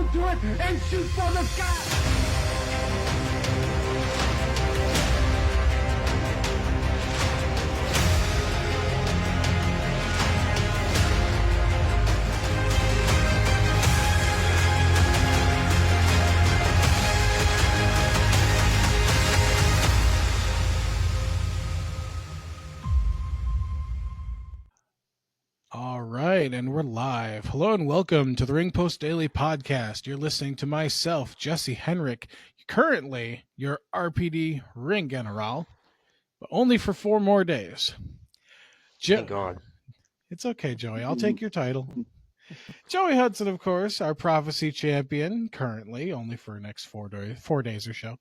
on to it and shoot for the sky. All right, and we're live. Hello and welcome to the Ring Post Daily Podcast. You're listening to myself, Jesse Henrik, currently your RPD Ring General, but only for 4 more days. Thank God. It's okay, Joey. I'll take your title. Joey Hudson, of course, our Prophecy Champion, currently only for the next 4 days or so.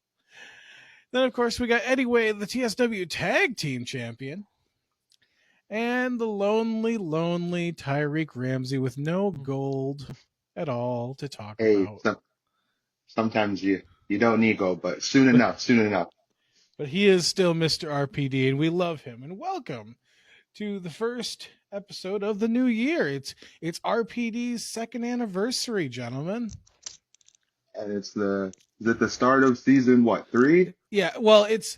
Then, of course, we got Eddie Wade, the TSW Tag Team Champion. And the lonely Tyreek Ramsey with no gold at all to talk about. Sometimes you don't need gold, but soon enough. But he is still Mr. RPD, and we love him. And welcome to the first episode of the new year. It's RPD's 2nd anniversary, gentlemen. And is it the start of season 3? Yeah, well, it's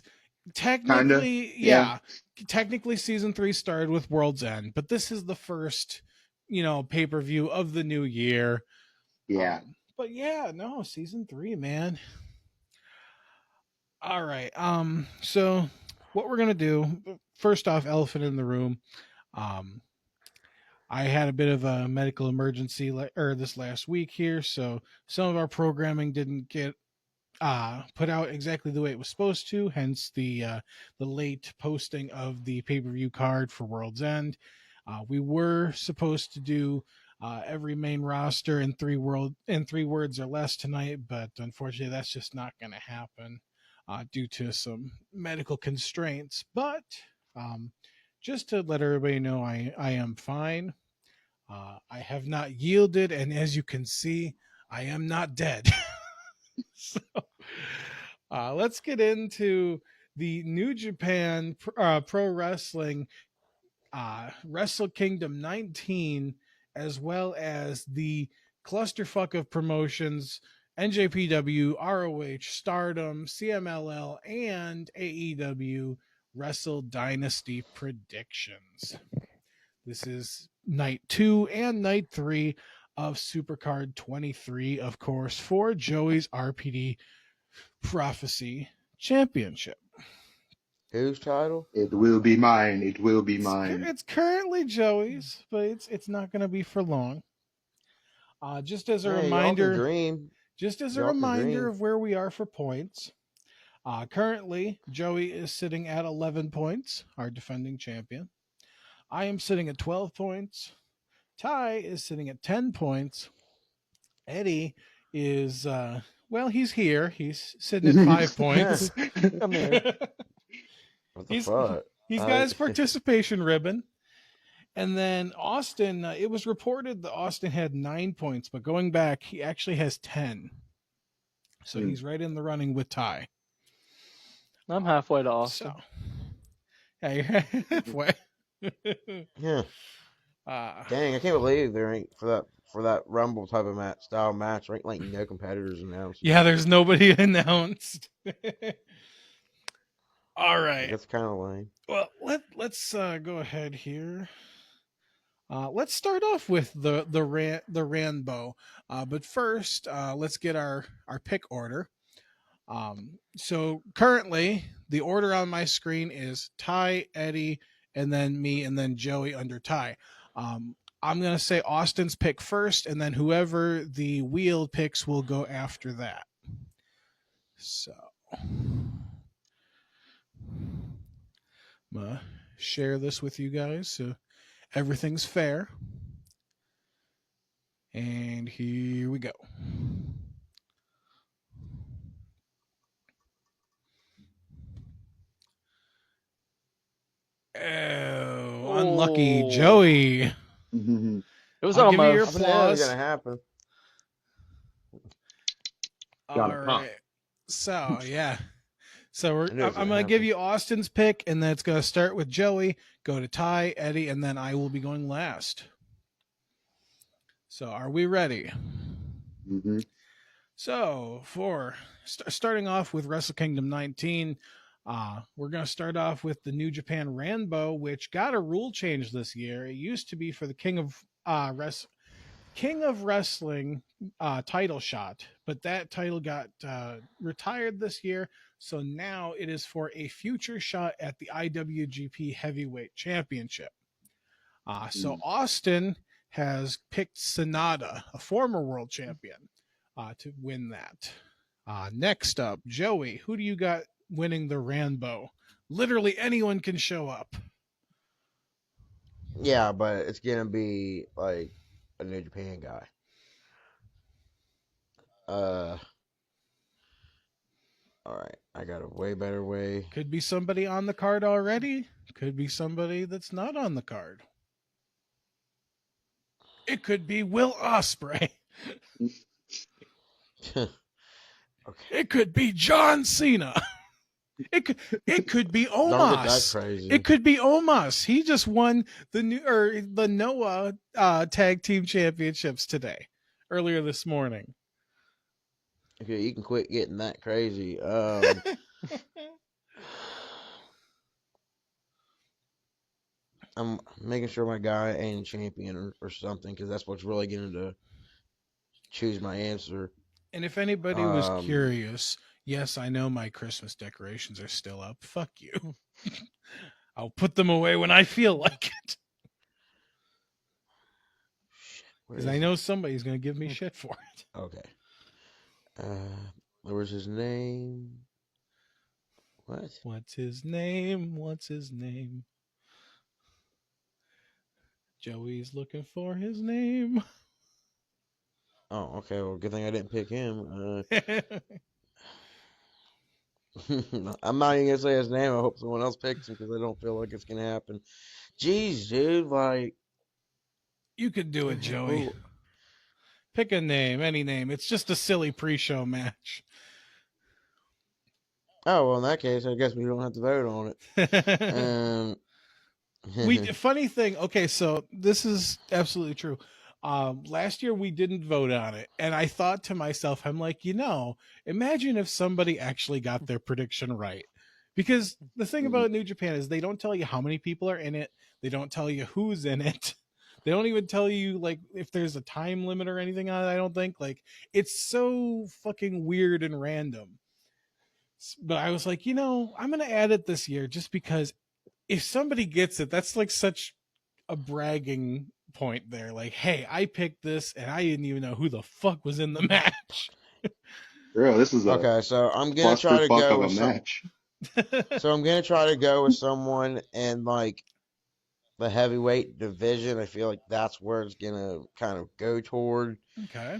technically, Kinda? yeah. Technically season 3 started with World's End, but this is the first, pay-per-view of the new year. Yeah. But yeah, no, season 3, man. All right. So what we're going to do, first off, elephant in the room. I had a bit of a medical emergency this last week here, so some of our programming didn't get put out exactly the way it was supposed to, hence the late posting of the pay-per-view card for World's End. We were supposed to do every main roster in 3 words or less tonight, but unfortunately that's just not going to happen due to some medical constraints. But just to let everybody know, I am fine. I have not yielded, and as you can see, I am not dead. So let's get into the New Japan Pro Wrestling Wrestle Kingdom 19, as well as the clusterfuck of promotions, NJPW, ROH, Stardom, CMLL, and AEW Wrestle Dynasty predictions. This is night 2 and night 3 of Supercard 23, of course, for Joey's RPD Prophecy Championship. Whose title? It will be mine. It will be mine. It's currently Joey's, but it's not going to be for long. Just as a reminder, of where we are for points. Currently, Joey is sitting at 11 points, our defending champion. I am sitting at 12 points. Ty is sitting at 10 points. Eddie is, he's here. He's sitting at 5 points. Come here. What the fuck? He's got his participation ribbon. And then Austin, it was reported that Austin had 9 points, but going back, he actually has 10. So he's right in the running with Ty. I'm halfway to Austin. So, yeah, you're halfway. Yeah. Dang, I can't believe there ain't for that Rumble type of style match. There ain't like no competitors announced. Yeah, there's nobody announced. All right. That's kind of lame. Well, let's go ahead here. Let's start off with the Ranbo. But first, let's get our pick order. So currently, the order on my screen is Ty, Eddie, and then me, and then Joey under Ty. I'm going to say Austin's pick first, and then whoever the wheel picks will go after that. So I'm going to share this with you guys so everything's fair. And here we go. Oh, unlucky Joey. Mm-hmm. It was I'll give you your almost. applause. Gonna happen. All right. So yeah. So I'm going to give you Austin's pick, and then it's going to start with Joey, go to Ty, Eddie, and then I will be going last. So are we ready? Mm-hmm. So for starting off with Wrestle Kingdom 19, we're going to start off with the New Japan Ranbo, which got a rule change this year. It used to be for the King of Wrestling title shot, but that title got retired this year. So now it is for a future shot at the IWGP Heavyweight Championship. So Austin has picked Sonata, a former world champion, to win that. Next up, Joey, who do you got winning the Ranbo? Literally anyone can show up. Yeah, but it's gonna be like a New Japan guy. All right, I got a way better way. Could be somebody on the card already. Could be somebody that's not on the card. It could be Will Ospreay. Okay. It could be John Cena. It could be Don't get that Omos. crazy. It could be Omos. He just won the Noah tag team championships earlier this morning. Okay, you can quit getting that crazy. I'm making sure my guy ain't champion or something, because that's what's really going to choose my answer. And if anybody was curious, yes, I know my Christmas decorations are still up. Fuck you. I'll put them away when I feel like it. Because I know somebody's going to give me shit for it. Okay. Where's his name? What? What's his name? What's his name? Joey's looking for his name. Oh, okay. Well, good thing I didn't pick him. I'm not even gonna say his name. I hope someone else picks him, because I don't feel like it's gonna happen. Jeez, dude, like you could do it, Joey. Pick a name, any name. It's just a silly pre-show match. Oh, well, in that case, I guess we don't have to vote on it. Funny thing. Okay, so this is absolutely true. Last year we didn't vote on it, and I thought to myself, I'm like, imagine if somebody actually got their prediction right. Because the thing about New Japan is they don't tell you how many people are in it. They don't tell you who's in it. They don't even tell you like if there's a time limit or anything on it. I don't think. Like, it's so fucking weird and random. But I was like, I'm gonna add it this year just because if somebody gets it, that's like such a bragging point there. Like, hey, I picked this and I didn't even know who the fuck was in the match. Bro, this is okay. So I'm gonna try to go with match. So I'm gonna try to go with someone in like the heavyweight division. I feel like that's where it's gonna kind of go toward. Okay.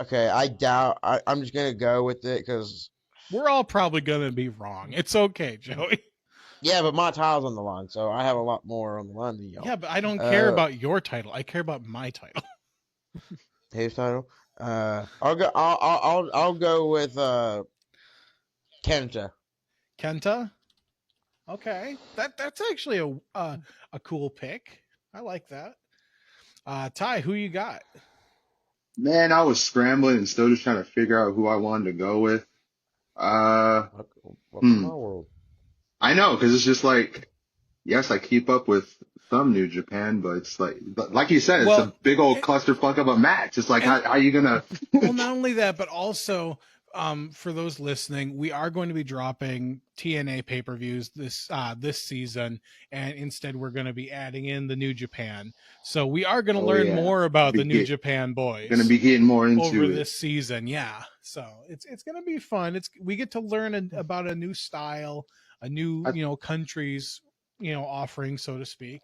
Okay, I'm just gonna go with it because we're all probably gonna be wrong. It's okay, Joey. Yeah, but my title's on the line, so I have a lot more on the line than y'all. Yeah, but I don't care about your title. I care about my title. His title. I'll go with Kenta. Kenta. Okay, that's actually a cool pick. I like that. Ty, who you got? Man, I was scrambling and still just trying to figure out who I wanted to go with. Welcome to my world. I know, because it's just like, yes, I keep up with some New Japan, but it's like you said, it's a big old clusterfuck of a match. It's like, how are you gonna? Well, not only that, but also, for those listening, we are going to be dropping TNA pay-per-views this season, and instead we're going to be adding in the New Japan. So we are going to learn more about the New Japan boys. Going to be getting more into over it this season, yeah. So it's going to be fun. We get to learn about a new style, a new country's offering, so to speak.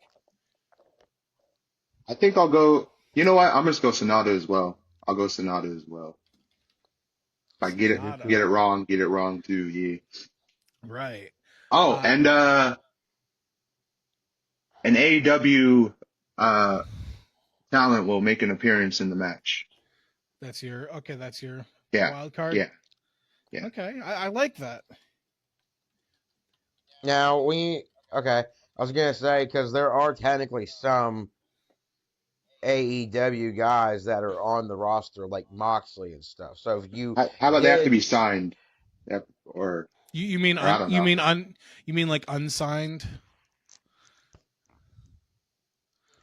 I think I'll go. You know what? I'm just go Sonata as well. I'll go Sonata as well. If I get it wrong too. Yeah. Right. Oh, and an AEW talent will make an appearance in the match. That's your yeah. wild card. Yeah. Okay, I like that. Now I was gonna say because there are technically some AEW guys that are on the roster, like Moxley and stuff. So if you How about they have to did, be signed? Or You mean I don't know. you mean like unsigned?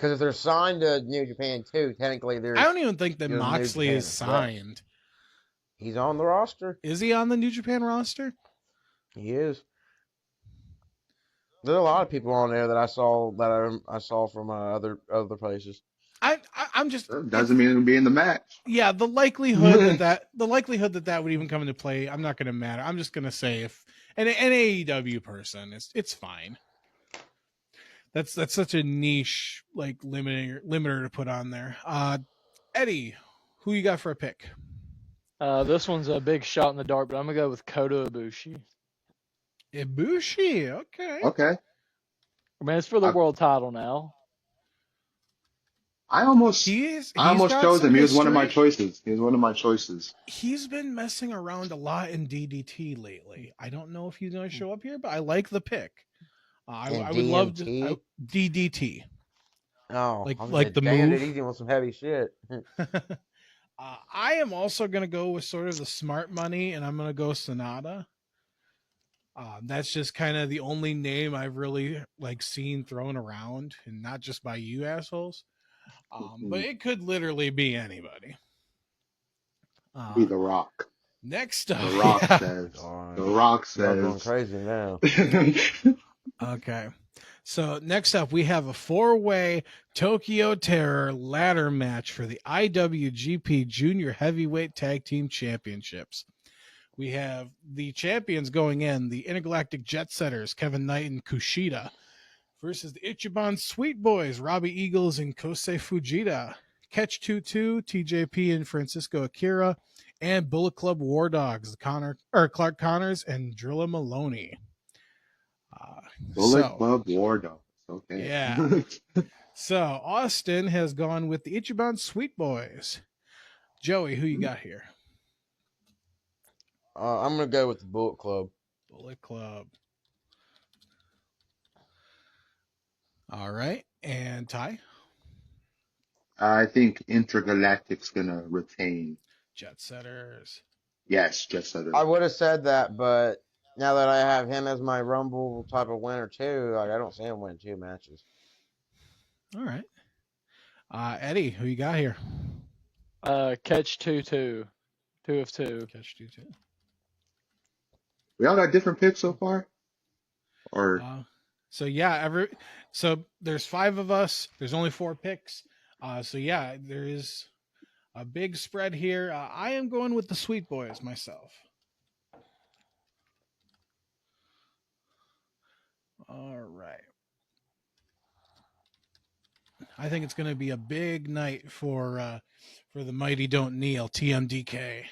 because if they're signed to New Japan too, technically I there's don't even think that New Moxley Japan is as well. signed. He's on the roster. Is he on the New Japan roster? He is. There are a lot of people on there that I saw from other places. I'm just Doesn't mean it'll be in the match. yeah, the likelihood that that would even come into play, I'm not going to matter. I'm just going to say if an AEW person, it's fine. That's such a niche like limiter to put on there. Eddie, who you got for a pick? This one's a big shot in the dark, but I'm gonna go with Kota Ibushi. Ibushi, okay. Okay. I mean, it's for the world title now. I almost chose him. He was one of my choices. He's been messing around a lot in DDT lately. I don't know if he's going to show up here, but I like the pick. I would love to DDT. Oh, like the move. Easy with some heavy shit. I am also going to go with sort of the smart money, and I'm going to go Sonata. That's just kind of the only name I've really like seen thrown around, and not just by you assholes. But it could literally be anybody. Be The Rock. Next up, The Rock says. The Rock says. I'm going crazy now. Okay. So next up, we have a 4-way Tokyo Terror ladder match for the IWGP Junior Heavyweight Tag Team Championships. We have the champions going in, the Intergalactic Jet Setters, Kevin Knight and Kushida, versus the Ichiban Sweet Boys, Robbie Eagles and Kosei Fujita, Catch 2-2, TJP and Francisco Akira, and Bullet Club War Dogs, Clark Connors and Drilla Maloney. Bullet Club War Dogs. Okay. Yeah. So Austin has gone with the Ichiban Sweet Boys. Joey, who you got here? I'm gonna go with the Bullet Club. Bullet Club. All right. And Ty? I think Intergalactic's gonna retain. Jet Setters. Yes, Jet Setters. I would have said that, but now that I have him as my Rumble type of winner too, like I don't see him win 2 matches. All right. Eddie, who you got here? Catch 2-2. 2 of 2. Catch 2-2. We all got different picks so far? Or so yeah, so there's 5 of us. There's only 4 picks. So yeah, there is a big spread here. I am going with the Sweet Boys myself. All right. I think it's going to be a big night for the Mighty Don't Kneel, TMDK.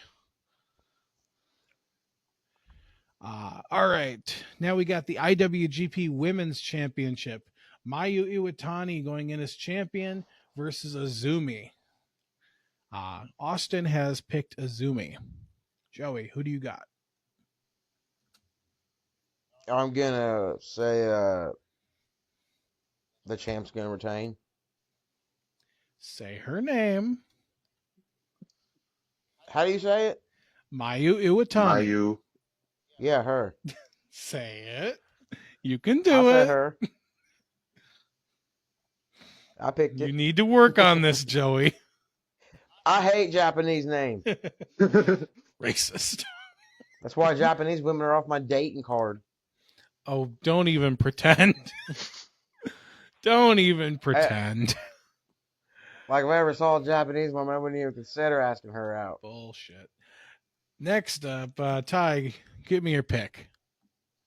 All right. Now we got the IWGP Women's Championship. Mayu Iwatani going in as champion versus Azumi. Austin has picked Azumi. Joey, who do you got? I'm gonna say the champ's gonna retain. Say her name. How do you say it? Mayu Iwatani. Mayu. Yeah, her. Say it. You can do I it. said her. I picked it. You need to work on this, Joey. I hate Japanese names. Racist. That's why Japanese women are off my dating card. Oh, don't even pretend. Don't even pretend. Like if I ever saw a Japanese woman, I wouldn't even consider asking her out. Bullshit. Next up, Ty, give me your pick.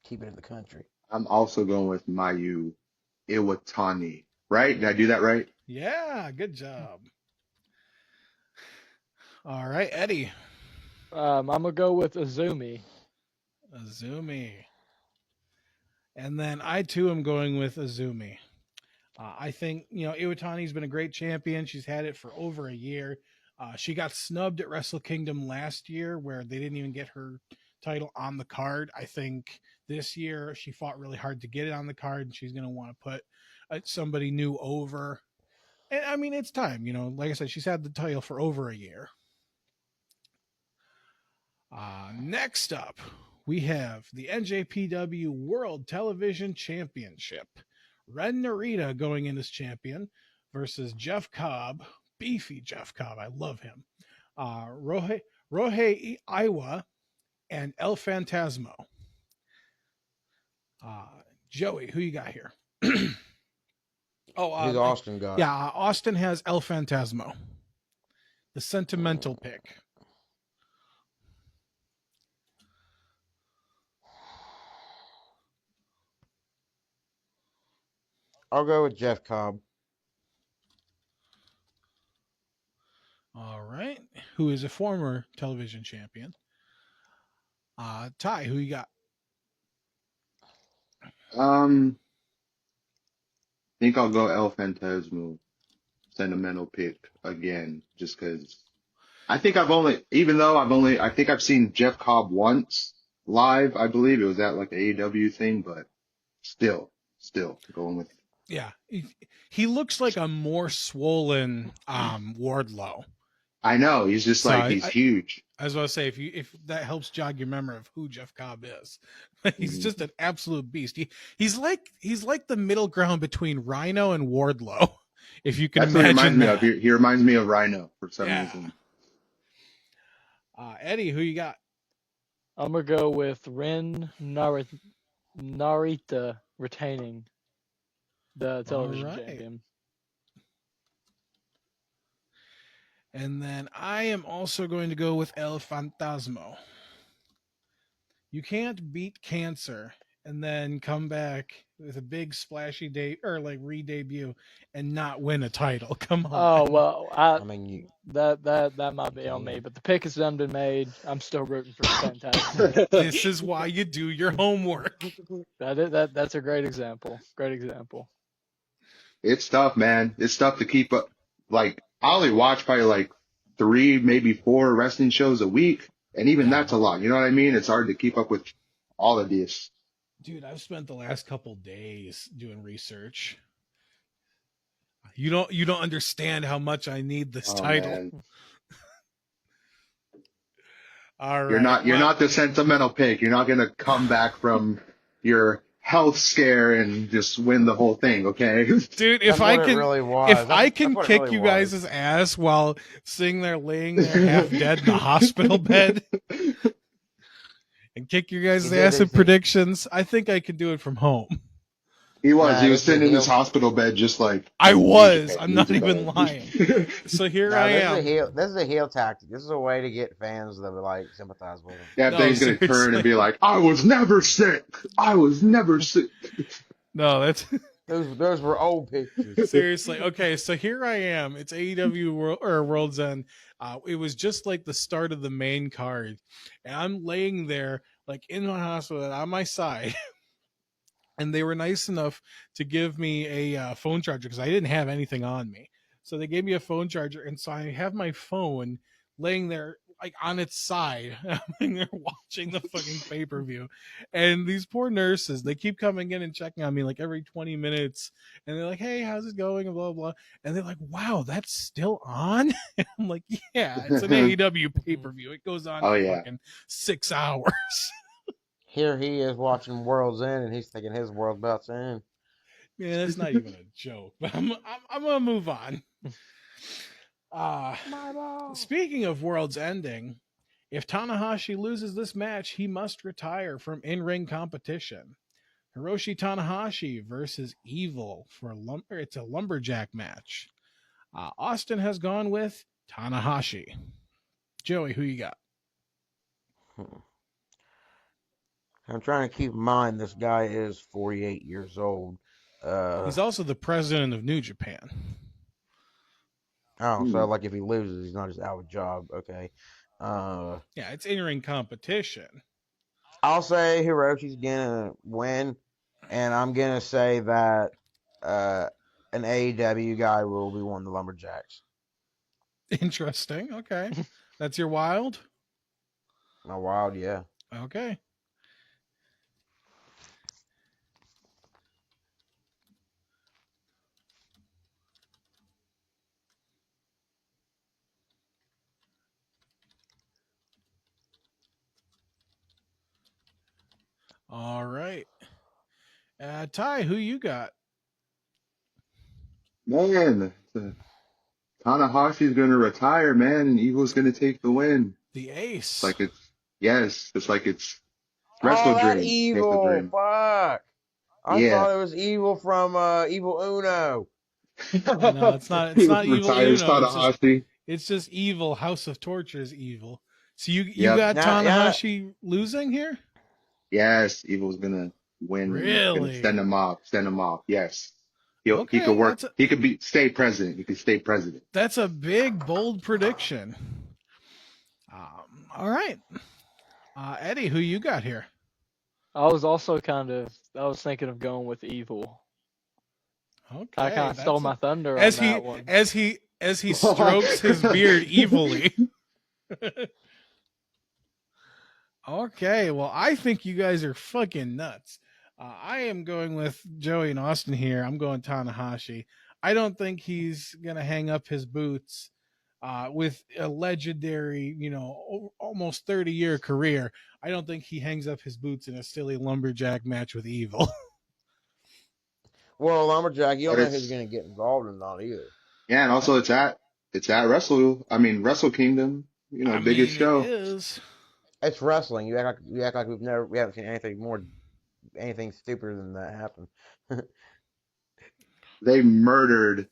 Keep it in the country. I'm also going with Mayu Iwatani. Right? Did I do that right? Yeah, good job. All right, Eddie. I'm gonna go with Azumi. Azumi. And then I too am going with Azumi. I think, Iwatani's been a great champion. She's had it for over a year. She got snubbed at Wrestle Kingdom last year where they didn't even get her title on the card. I think This year, she fought really hard to get it on the card, and she's going to want to put somebody new over. And I mean, it's time. Like I said, she's had the title for over a year. Next up, we have the NJPW World Television Championship. Ren Narita going in as champion versus Jeff Cobb, beefy Jeff Cobb. I love him. Rohei Iwa and El Fantasmo. Joey, who you got here? Who's Austin got? Yeah, Austin has El Fantasmo, the sentimental pick. I'll go with Jeff Cobb. All right. Who is a former television champion? Ty, who you got? I think I'll go El Fantasmo, sentimental pick again, just because I think I think I've seen Jeff Cobb once live. I believe it was at like the AEW thing, but still going with. Yeah, he looks like a more swollen Wardlow. I know, he's just he's huge. I was going to say, if that helps jog your memory of who Jeff Cobb is, he's just an absolute beast. He's like the middle ground between Rhino and Wardlow, if you can imagine that. He reminds me of Rhino for some reason. Eddie, who you got? I'm gonna go with Ren Narita retaining the television champion. And then I am also going to go with El Fantasmo. You can't beat cancer and then come back with a big splashy re-debut and not win a title. Come on. Oh well, that might be on me, but the pick has done been made. I'm still rooting for Fantasmo. This is why you do your homework. That's a great example. Great example. It's tough, man. It's tough to keep up. Like, I only watch probably 3, maybe 4 wrestling shows a week, and even that's a lot. You know what I mean? It's hard to keep up with all of this. Dude, I've spent the last couple days doing research. You don't understand how much I need this title. Man. All right. You're not the sentimental pick. You're not gonna come back from your health scare and just win the whole thing, okay? Dude, if I can kick you guys' ass while sitting there laying there half dead in the hospital bed and kick your guys' ass in predictions, I think I can do it from home. He was sitting in his hospital bed just like... I'm not even lying. So here I am. This is a heel tactic. This is a way to get fans that sympathize with him. Yeah, Dave's going to turn and be like, I was never sick. No, that's... Those were old pictures. Seriously. Okay, so here I am. It's AEW World's End. It was just like the start of the main card. And I'm laying there in my hospital on my side. And they were nice enough to give me a phone charger because I didn't have anything on me. So they gave me a phone charger. And so I have my phone laying there on its side. I'm laying there watching the fucking pay-per-view. And these poor nurses, they keep coming in and checking on me every 20 minutes. And they're like, hey, how's it going? And blah, blah. And they're like, wow, that's still on? And I'm like, yeah, it's an AEW pay-per-view. It goes on for fucking 6 hours. Here he is watching World's End, and he's thinking his world's about to end. Yeah, that's not even a joke. But I'm gonna move on. Speaking of World's Ending, if Tanahashi loses this match, he must retire from in-ring competition. Hiroshi Tanahashi versus Evil it's a lumberjack match. Austin has gone with Tanahashi. Joey, who you got? I'm trying to keep in mind this guy is 48 years old. He's also the president of New Japan. Oh, so if he loses, he's not just out of a job. Okay. Yeah, it's in-ring competition. I'll say Hiroshi's gonna win, and I'm gonna say that an AEW guy will be one of the Lumberjacks. Interesting. Okay. That's your wild? My wild, yeah. Okay. All right. Ty, who you got? Man, Tanahashi's gonna retire, man, and Evil's gonna take the win. The It's Ace. like it's Oh, Wrestle that Dream. Take the evil. dream. Fuck. I Yeah. thought it was evil from Evil Uno. No, it's not. It's He not evil retires Uno. Tanahashi. It's just evil. House of Torture is evil. So you Yep. got Now, yeah, Tanahashi losing here? Yes, Evil's gonna win and gonna Really? send him off. Send him off. Yes. He could Okay, work. He could stay president. He could stay president. that's a big bold prediction. All right, Eddie, who you got here? I was also I was thinking of going with Evil. Okay, I kind of stole my thunder as on he that one. as he strokes his beard evilly. Okay, well, I think you guys are fucking nuts. I am going with Joey and Austin here. I'm going Tanahashi. I don't think he's gonna hang up his boots with a legendary, almost 30-year career. I don't think he hangs up his boots in a silly lumberjack match with Evil. well, Lumberjack, you don't But know who's going to get involved in that either. Yeah, and also it's at Wrestle Kingdom. I Biggest mean, show. it is. It's wrestling. You act like we haven't seen anything stupider than that happen. They murdered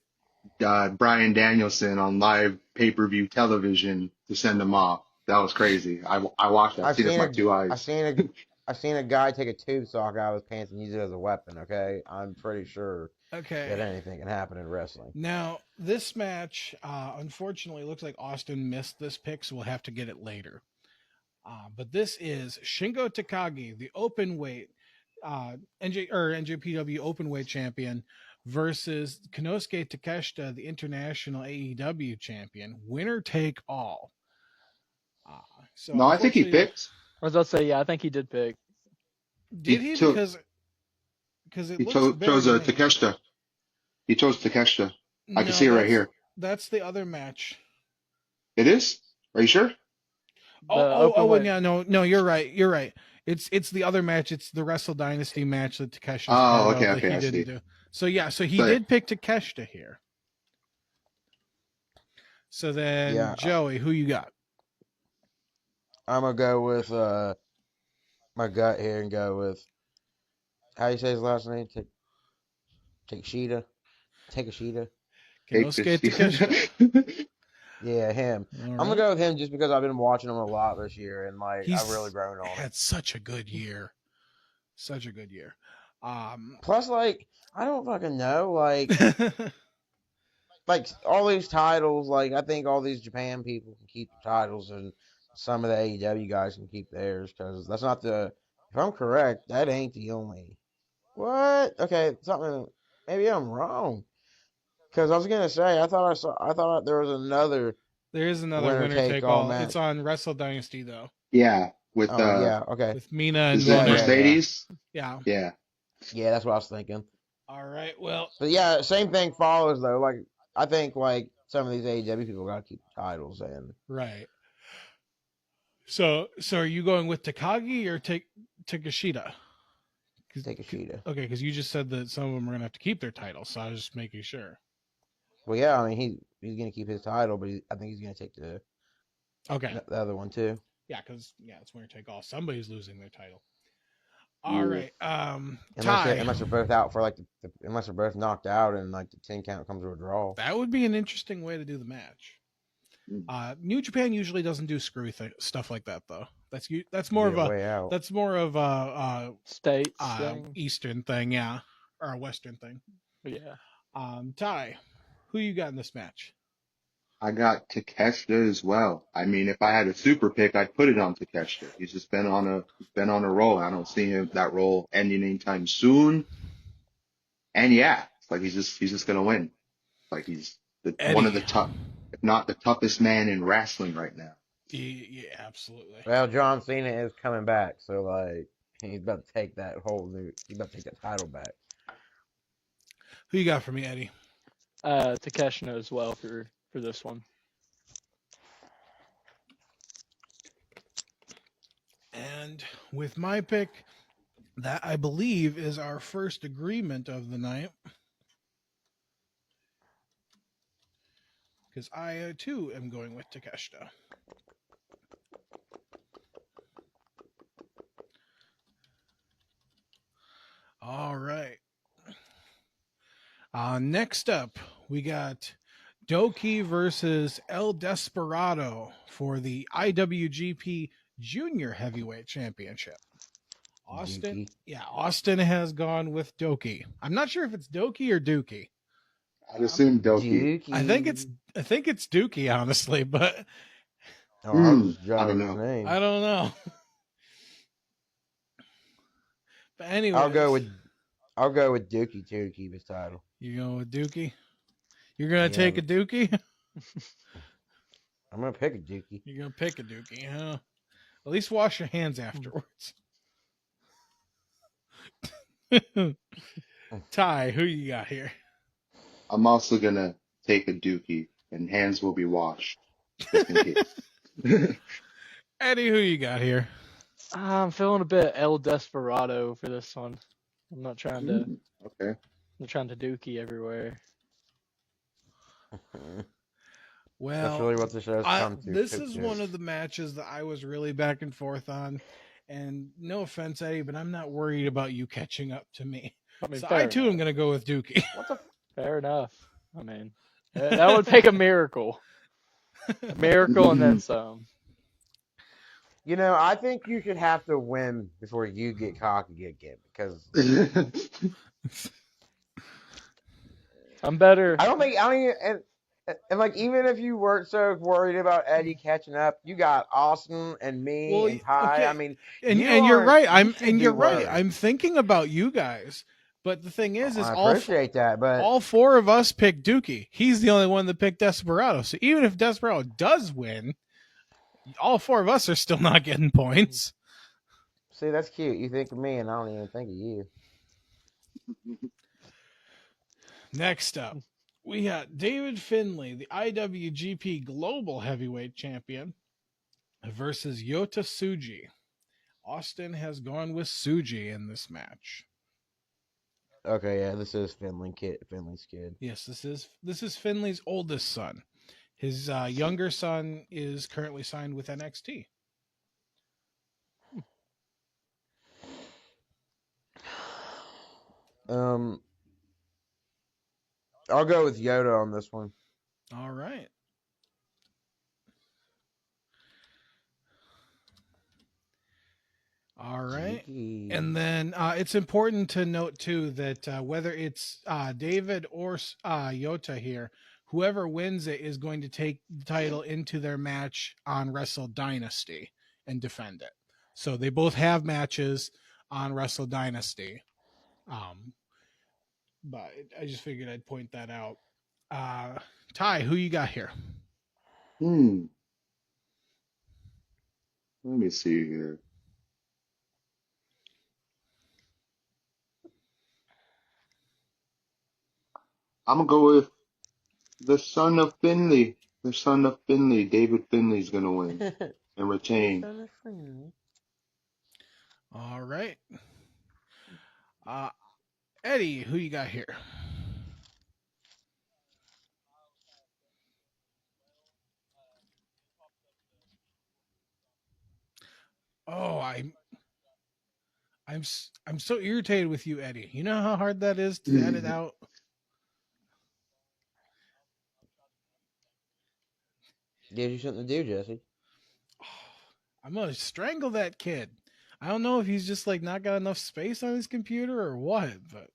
Brian Danielson on live pay-per-view television to send him off. That was crazy. I watched that. I've seen it with my two eyes. I've seen a guy take a tube sock out of his pants and use it as a weapon. Okay, I'm pretty sure Okay. that anything can happen in wrestling. Now, this match, unfortunately, looks like Austin missed this pick, so we'll have to get it later. But this is Shingo Takagi, the open weight NJPW open weight champion, versus Konosuke Takeshita, the international AEW champion. Winner take all. So No, I think he picked. I was about to say, yeah, I think he did pick. Did he? Because it He looks chose very to me. Takeshita. He chose Takeshita. I can No, see it right here. That's the other match. It is? Are you sure? Yeah, no, you're right. It's the other match. It's the Wrestle Dynasty match that Takeshita's Oh, part okay, of that I he see. didn't do. So yeah, so he did pick Takeshita here. So then, Yeah. Joey, who you got? I'm gonna go with my gut here and go with how do you say his last name? Takeshita. Konosuke Takeshita. Takeshita. Yeah, him. All I'm gonna right. go with him just because I've been watching him a lot this year and He's I've really grown on him. had such a good year. Such a good year. Plus, I don't fucking know, like all these titles, I think all these Japan people can keep the titles and some of the AEW guys can keep theirs because that's not if I'm correct, that ain't the only. What? Okay, maybe I'm wrong. Because I was gonna say, I thought there was another. There is another winner take all. It's on Wrestle Dynasty though. Yeah, with okay. With Mina and is it Mercedes? Yeah. Yeah, that's what I was thinking. All right. Well. But yeah, same thing follows though. I think some of these AEW people gotta keep the titles and. Right. So are you going with Takagi or Takeshita? Takeshita. Okay, because you just said that some of them are gonna have to keep their titles, so I was just making sure. Well, yeah, I mean he's gonna keep his title, but I think he's gonna take the other one too. Yeah, because it's winner take all. Somebody's losing their title. All right. Unless they're both out for unless they're both knocked out and the 10 count comes to a draw. That would be an interesting way to do the match. New Japan usually doesn't do screwy stuff like that though. That's more of a States Eastern thing, yeah, or a Western thing. Yeah. Ty, who you got in this match? I got Takeshita as well. I mean, if I had a super pick, I'd put it on Takeshita. He's just been on a roll. I don't see that roll ending anytime soon. And yeah, it's like he's just gonna win. Like he's one of the tough, if not the toughest man in wrestling right now. Yeah, absolutely. Well, John Cena is coming back, so he's about to take that title back. Who you got for me, Eddie? Takeshita as well for this one. And with my pick, That, I believe, is our first agreement of the night. Because I, too, am going with Takeshita. All right. Next up, we got Doki versus El Desperado for the IWGP Junior Heavyweight Championship. Austin, Dookie. Austin has gone with Doki. I'm not sure if it's Doki or Dookie. I'd assume Doki. I think it's Dookie, honestly, but Oh, I'll just I jot don't his know. name. I don't know. But anyway, I'll go with Dookie too to keep his title. You going with Dookie? You're gonna Yeah. take a Dookie? I'm gonna pick a Dookie. You're gonna pick a Dookie, huh? At least wash your hands afterwards. Ty, who you got here? I'm also gonna take a Dookie, and hands will be washed, just in case. Eddie, who you got here? I'm feeling a bit El Desperado for this one. I'm not trying to. Okay. I'm trying to dookie everywhere. Well, That's really what the show's come to. This is one of the matches that I was really back and forth on. And no offense, Eddie, but I'm not worried about you catching up to me. I mean, So fair I too am enough. going to go with Dookie. Fair enough. I mean, that would take a miracle. A miracle and then some. You know, I think you should have to win before you get cocky again because I'm better. I don't even, and like even if you weren't so worried about Eddie catching up, you got Austin and me Well, and Ty. okay. I mean, you're right. you should do right. worse. I'm thinking about you guys. But the thing is I all appreciate that, but all four of us picked Dookie. He's the only one that picked Desperado. So even if Desperado does win, all four of us are still not getting points. see, that's cute. You think of me, and I don't even think of you. Next up, we got David Finlay, the IWGP Global Heavyweight Champion, versus Yota Tsuji. Austin has gone with Tsuji in this match. Okay, yeah, this is Finley's kid. Yes, this is Finlay's oldest son. His younger son is currently signed with NXT. I'll go with Yoda on this one. All right. All right. And then it's important to note, too, that whether it's David or Yota here, whoever wins it is going to take the title into their match on Wrestle Dynasty and defend it. So they both have matches on Wrestle Dynasty. But I just figured I'd point that out. Ty, who you got here? Let me see here. I'm gonna go with the son of Finley. The son of Finley, David Finley's gonna win and retain. All right. Eddie, who you got here? Oh, I'm so irritated with you, Eddie. You know how hard that is to edit out? Gives you something to do, Jesse. I'm gonna strangle that kid. I don't know if he's just like not got enough space on his computer or what, but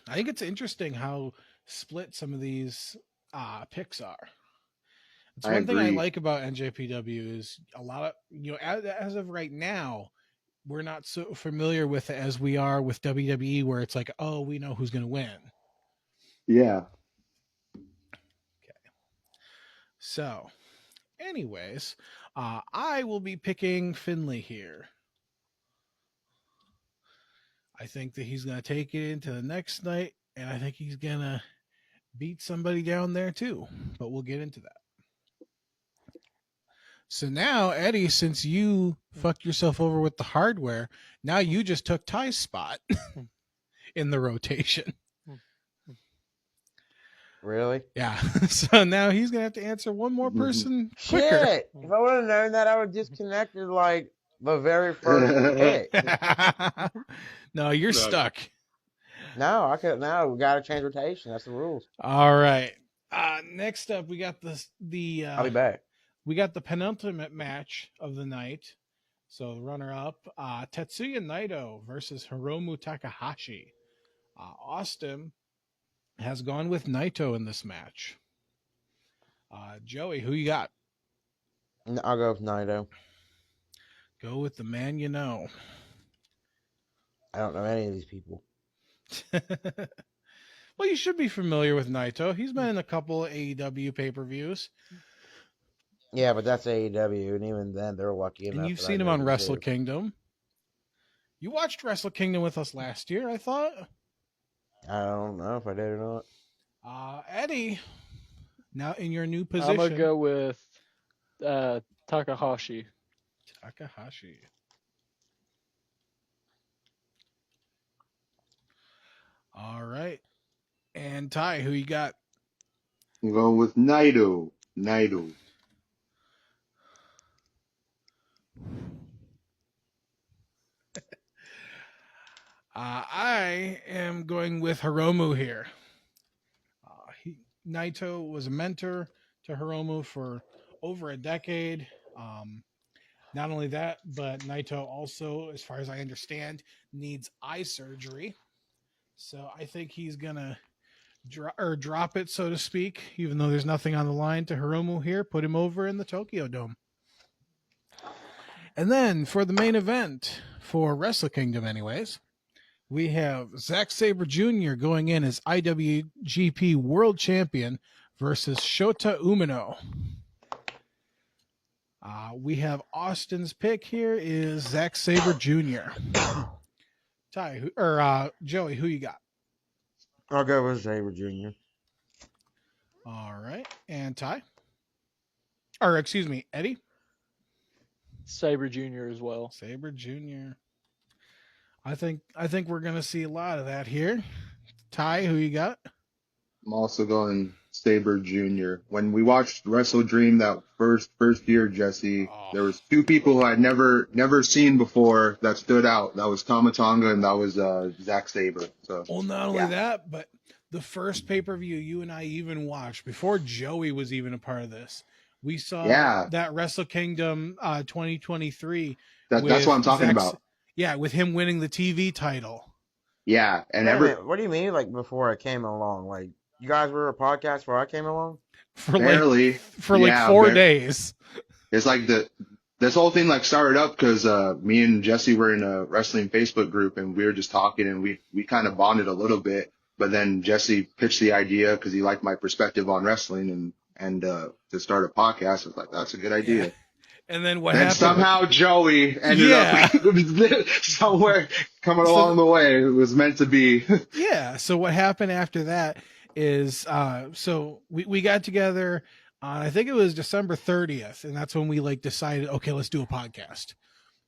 I think it's interesting how split some of these picks are. It's one thing I like about NJPW is a lot of, as of right now, we're not so familiar with it as we are with WWE, where it's like, oh, we know who's going to win. Yeah. Okay. So, anyways, I will be picking Finlay here. I think that he's going to take it into the next night, and I think he's going to beat somebody down there too, but we'll get into that. So now, Eddie, since you fucked yourself over with the hardware, now you just took Ty's spot in the rotation. Really? Yeah. So now he's gonna have to answer one more person quicker. Shit! If I would have known that, I would have disconnected like the very first pick. No, you're stuck. No, I could. No, we got to change rotation. That's the rules. All right. Next up, we got I'll be back. we got the penultimate match of the night. So the runner-up, Tetsuya Naito versus Hiromu Takahashi. Austin has gone with Naito in this match. Joey, who you got? I'll go with Naito. Go with the man you know. I don't know any of these people. Well, you should be familiar with Naito. He's been in a couple of AEW pay-per-views. Yeah, but that's AEW, and even then, they're lucky enough. And you've seen him on Wrestle Kingdom. You watched Wrestle Kingdom with us last year, I thought. I don't know if I did or not. Eddie, now in your new position. I'm going to go with Takahashi. Takahashi. All right. And Ty, who you got? I'm going with Naito. Naito. I am going with Hiromu here. Naito was a mentor to Hiromu for over a decade. Not only that, but Naito also, as far as I understand, needs eye surgery. So I think he's going to drop it, so to speak, even though there's nothing on the line to Hiromu here, put him over in the Tokyo Dome. And then for the main event for Wrestle Kingdom anyways, we have Zack Sabre Jr. going in as IWGP World Champion versus Shota Umino. We have Austin's pick here is Zack Sabre Jr. Joey, who you got? I'll go with Sabre Jr. All right. And Ty? Or excuse me, Eddie? Sabre Jr. as well. Sabre Jr. I think we're gonna see a lot of that here. Ty, who you got? I'm also going Sabre Jr. When we watched Wrestle Dream that first year, Jesse, there was two people I'd never seen before that stood out. That was Tama Tonga and that was Zack Sabre. So well, not only that, but the first pay-per-view you and I even watched before Joey was even a part of this. We saw that Wrestle Kingdom 2023. That's what I'm talking about. Yeah, with him winning the TV title. Yeah, and what do you mean? Like before I came along? Like you guys were a podcast before I came along? For 4 days. It's like this whole thing like started up because me and Jesse were in a wrestling Facebook group and we were just talking and we kind of bonded a little bit. But then Jesse pitched the idea because he liked my perspective on wrestling and to start a podcast. I was like, that's a good idea. Yeah. And then what happened? Somehow Joey ended up somewhere coming along the way. It was meant to be. Yeah. So what happened after that is, so we got together on, I think it was December 30th. And that's when we like decided, okay, let's do a podcast.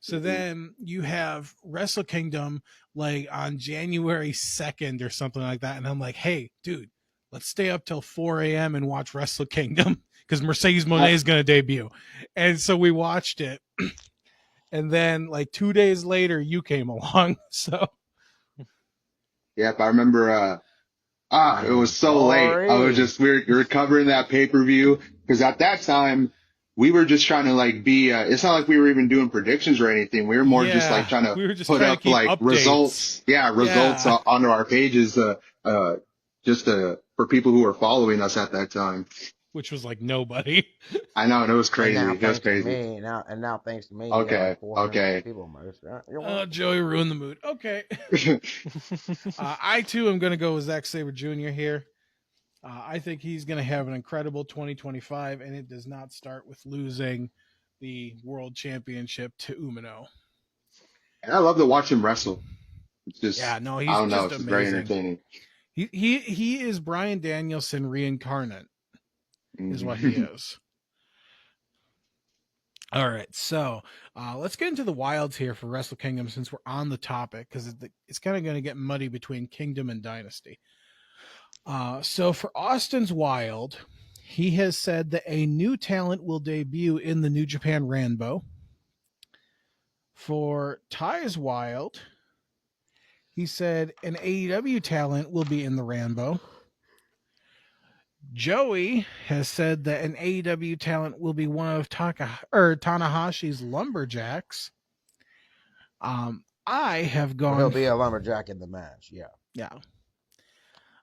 So then you have Wrestle Kingdom like on January 2nd or something like that. And I'm like, hey, dude, let's stay up till 4 a.m. and watch Wrestle Kingdom because Mercedes Moné is going to debut. And so we watched it. And then like 2 days later, you came along. So. Yep, I remember. It was so late. I was just, we were covering that pay-per-view because at that time we were just trying to like be, it's not like we were even doing predictions or anything. We were more just like trying to put up like updates. Results. Yeah, results onto our pages, just for people who were following us at that time. Which was like nobody. I know, and it was crazy. It was crazy. Now thanks to me. Okay. People almost. Joey ruined the mood. Okay. I too am going to go with Zack Sabre Jr. here. I think he's going to have an incredible 2025, and it does not start with losing the world championship to Umino. And I love to watch him wrestle. It's just, he's I don't know, just it's amazing. very entertaining. He is Bryan Danielson reincarnate, is what he is. All right, so let's get into the wilds here for Wrestle Kingdom since we're on the topic, because it's kind of going to get muddy between Kingdom and Dynasty. So for Austin's wild, he has said that a new talent will debut in the New Japan Rainbow. For Ty's wild, he said an AEW talent will be in the Rainbow. Joey has said that an AEW talent will be one of Tanahashi's lumberjacks. I have gone. He'll be a lumberjack in the match. Yeah. Yeah.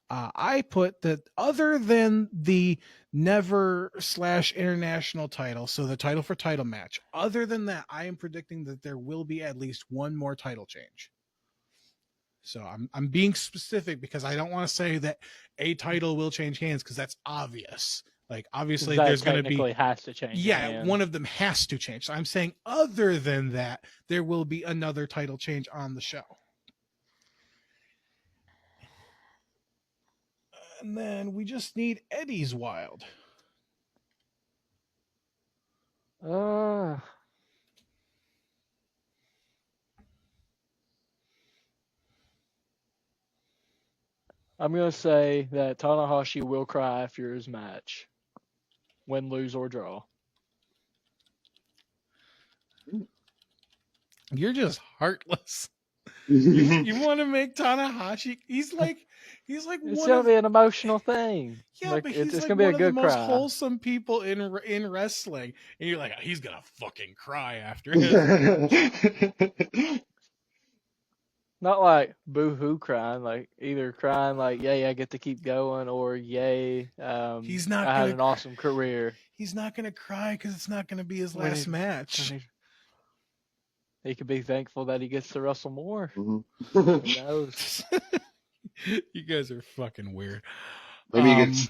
I put that other than the Never / international title, so the title for title match, other than that, I am predicting that there will be at least one more title change. So I'm being specific because I don't want to say that a title will change hands, because that's obvious. Like, obviously there's going to be has to change. Yeah, one of them has to change. So I'm saying other than that, there will be another title change on the show. And then we just need Eddie's wild. I'm going to say that Tanahashi will cry after his match. Win, lose, or draw. You're just heartless. You want to make Tanahashi? He's like it's gonna be an emotional thing. Yeah, like, but he's it's like gonna be one a of the good most cry. wholesome people in wrestling, and you're like, he's gonna fucking cry after him. Not like boo-hoo crying, like either crying like, yay, I get to keep going, or yay, He's not I had gonna- an awesome career. He's not gonna cry because it's not gonna be his last match. He could be thankful that he gets to wrestle more. Mhm. Who knows? You guys are fucking weird. Maybe he gets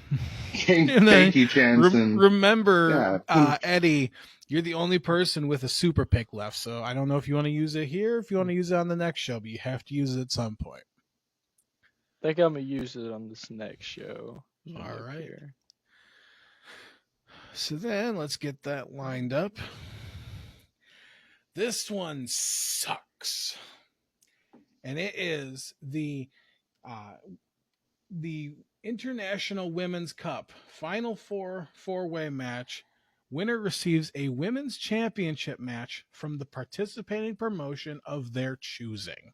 thank you chance. Remember, Eddie, you're the only person with a super pick left, so I don't know if you want to use it here, if you want to use it on the next show, but you have to use it at some point. I think I'm gonna use it on this next show. All right. Here. So then let's get that lined up. This one sucks. And it is the International Women's Cup Final Four four-way match. Winner receives a women's championship match from the participating promotion of their choosing.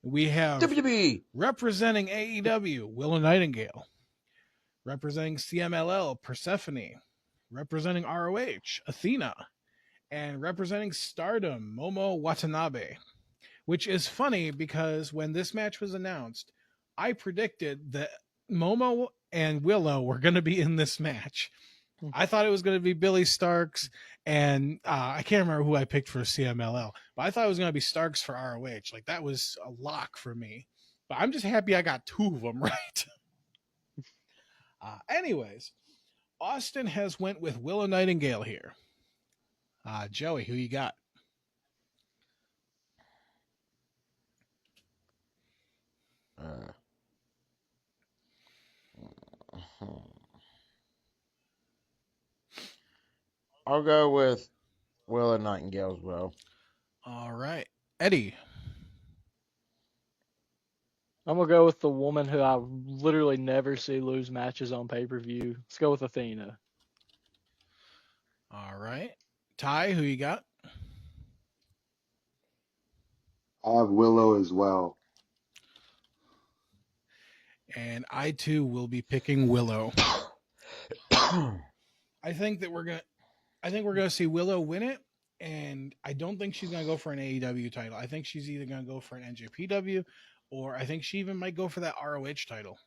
We have WWE representing AEW, Willow Nightingale. Representing CMLL, Persephone. Representing ROH, Athena. And representing Stardom, Momo Watanabe. Which is funny because when this match was announced, I predicted that Momo and Willow were going to be in this match. I thought it was going to be Billy Starks, and I can't remember who I picked for CMLL, but I thought it was going to be Starks for ROH. Like, that was a lock for me. But I'm just happy I got two of them right. Anyways, Austin has went with Willow Nightingale here. Joey, who you got? I'll go with Willow Nightingale as well. All right. Eddie. I'm gonna go with the woman who I literally never see lose matches on pay-per-view. Let's go with Athena. All right. Ty, who you got? I have Willow as well. And I too will be picking Willow. I think we're gonna see Willow win it, and I don't think she's gonna go for an AEW title. I think she's either gonna go for an NJPW, or I think she even might go for that ROH title.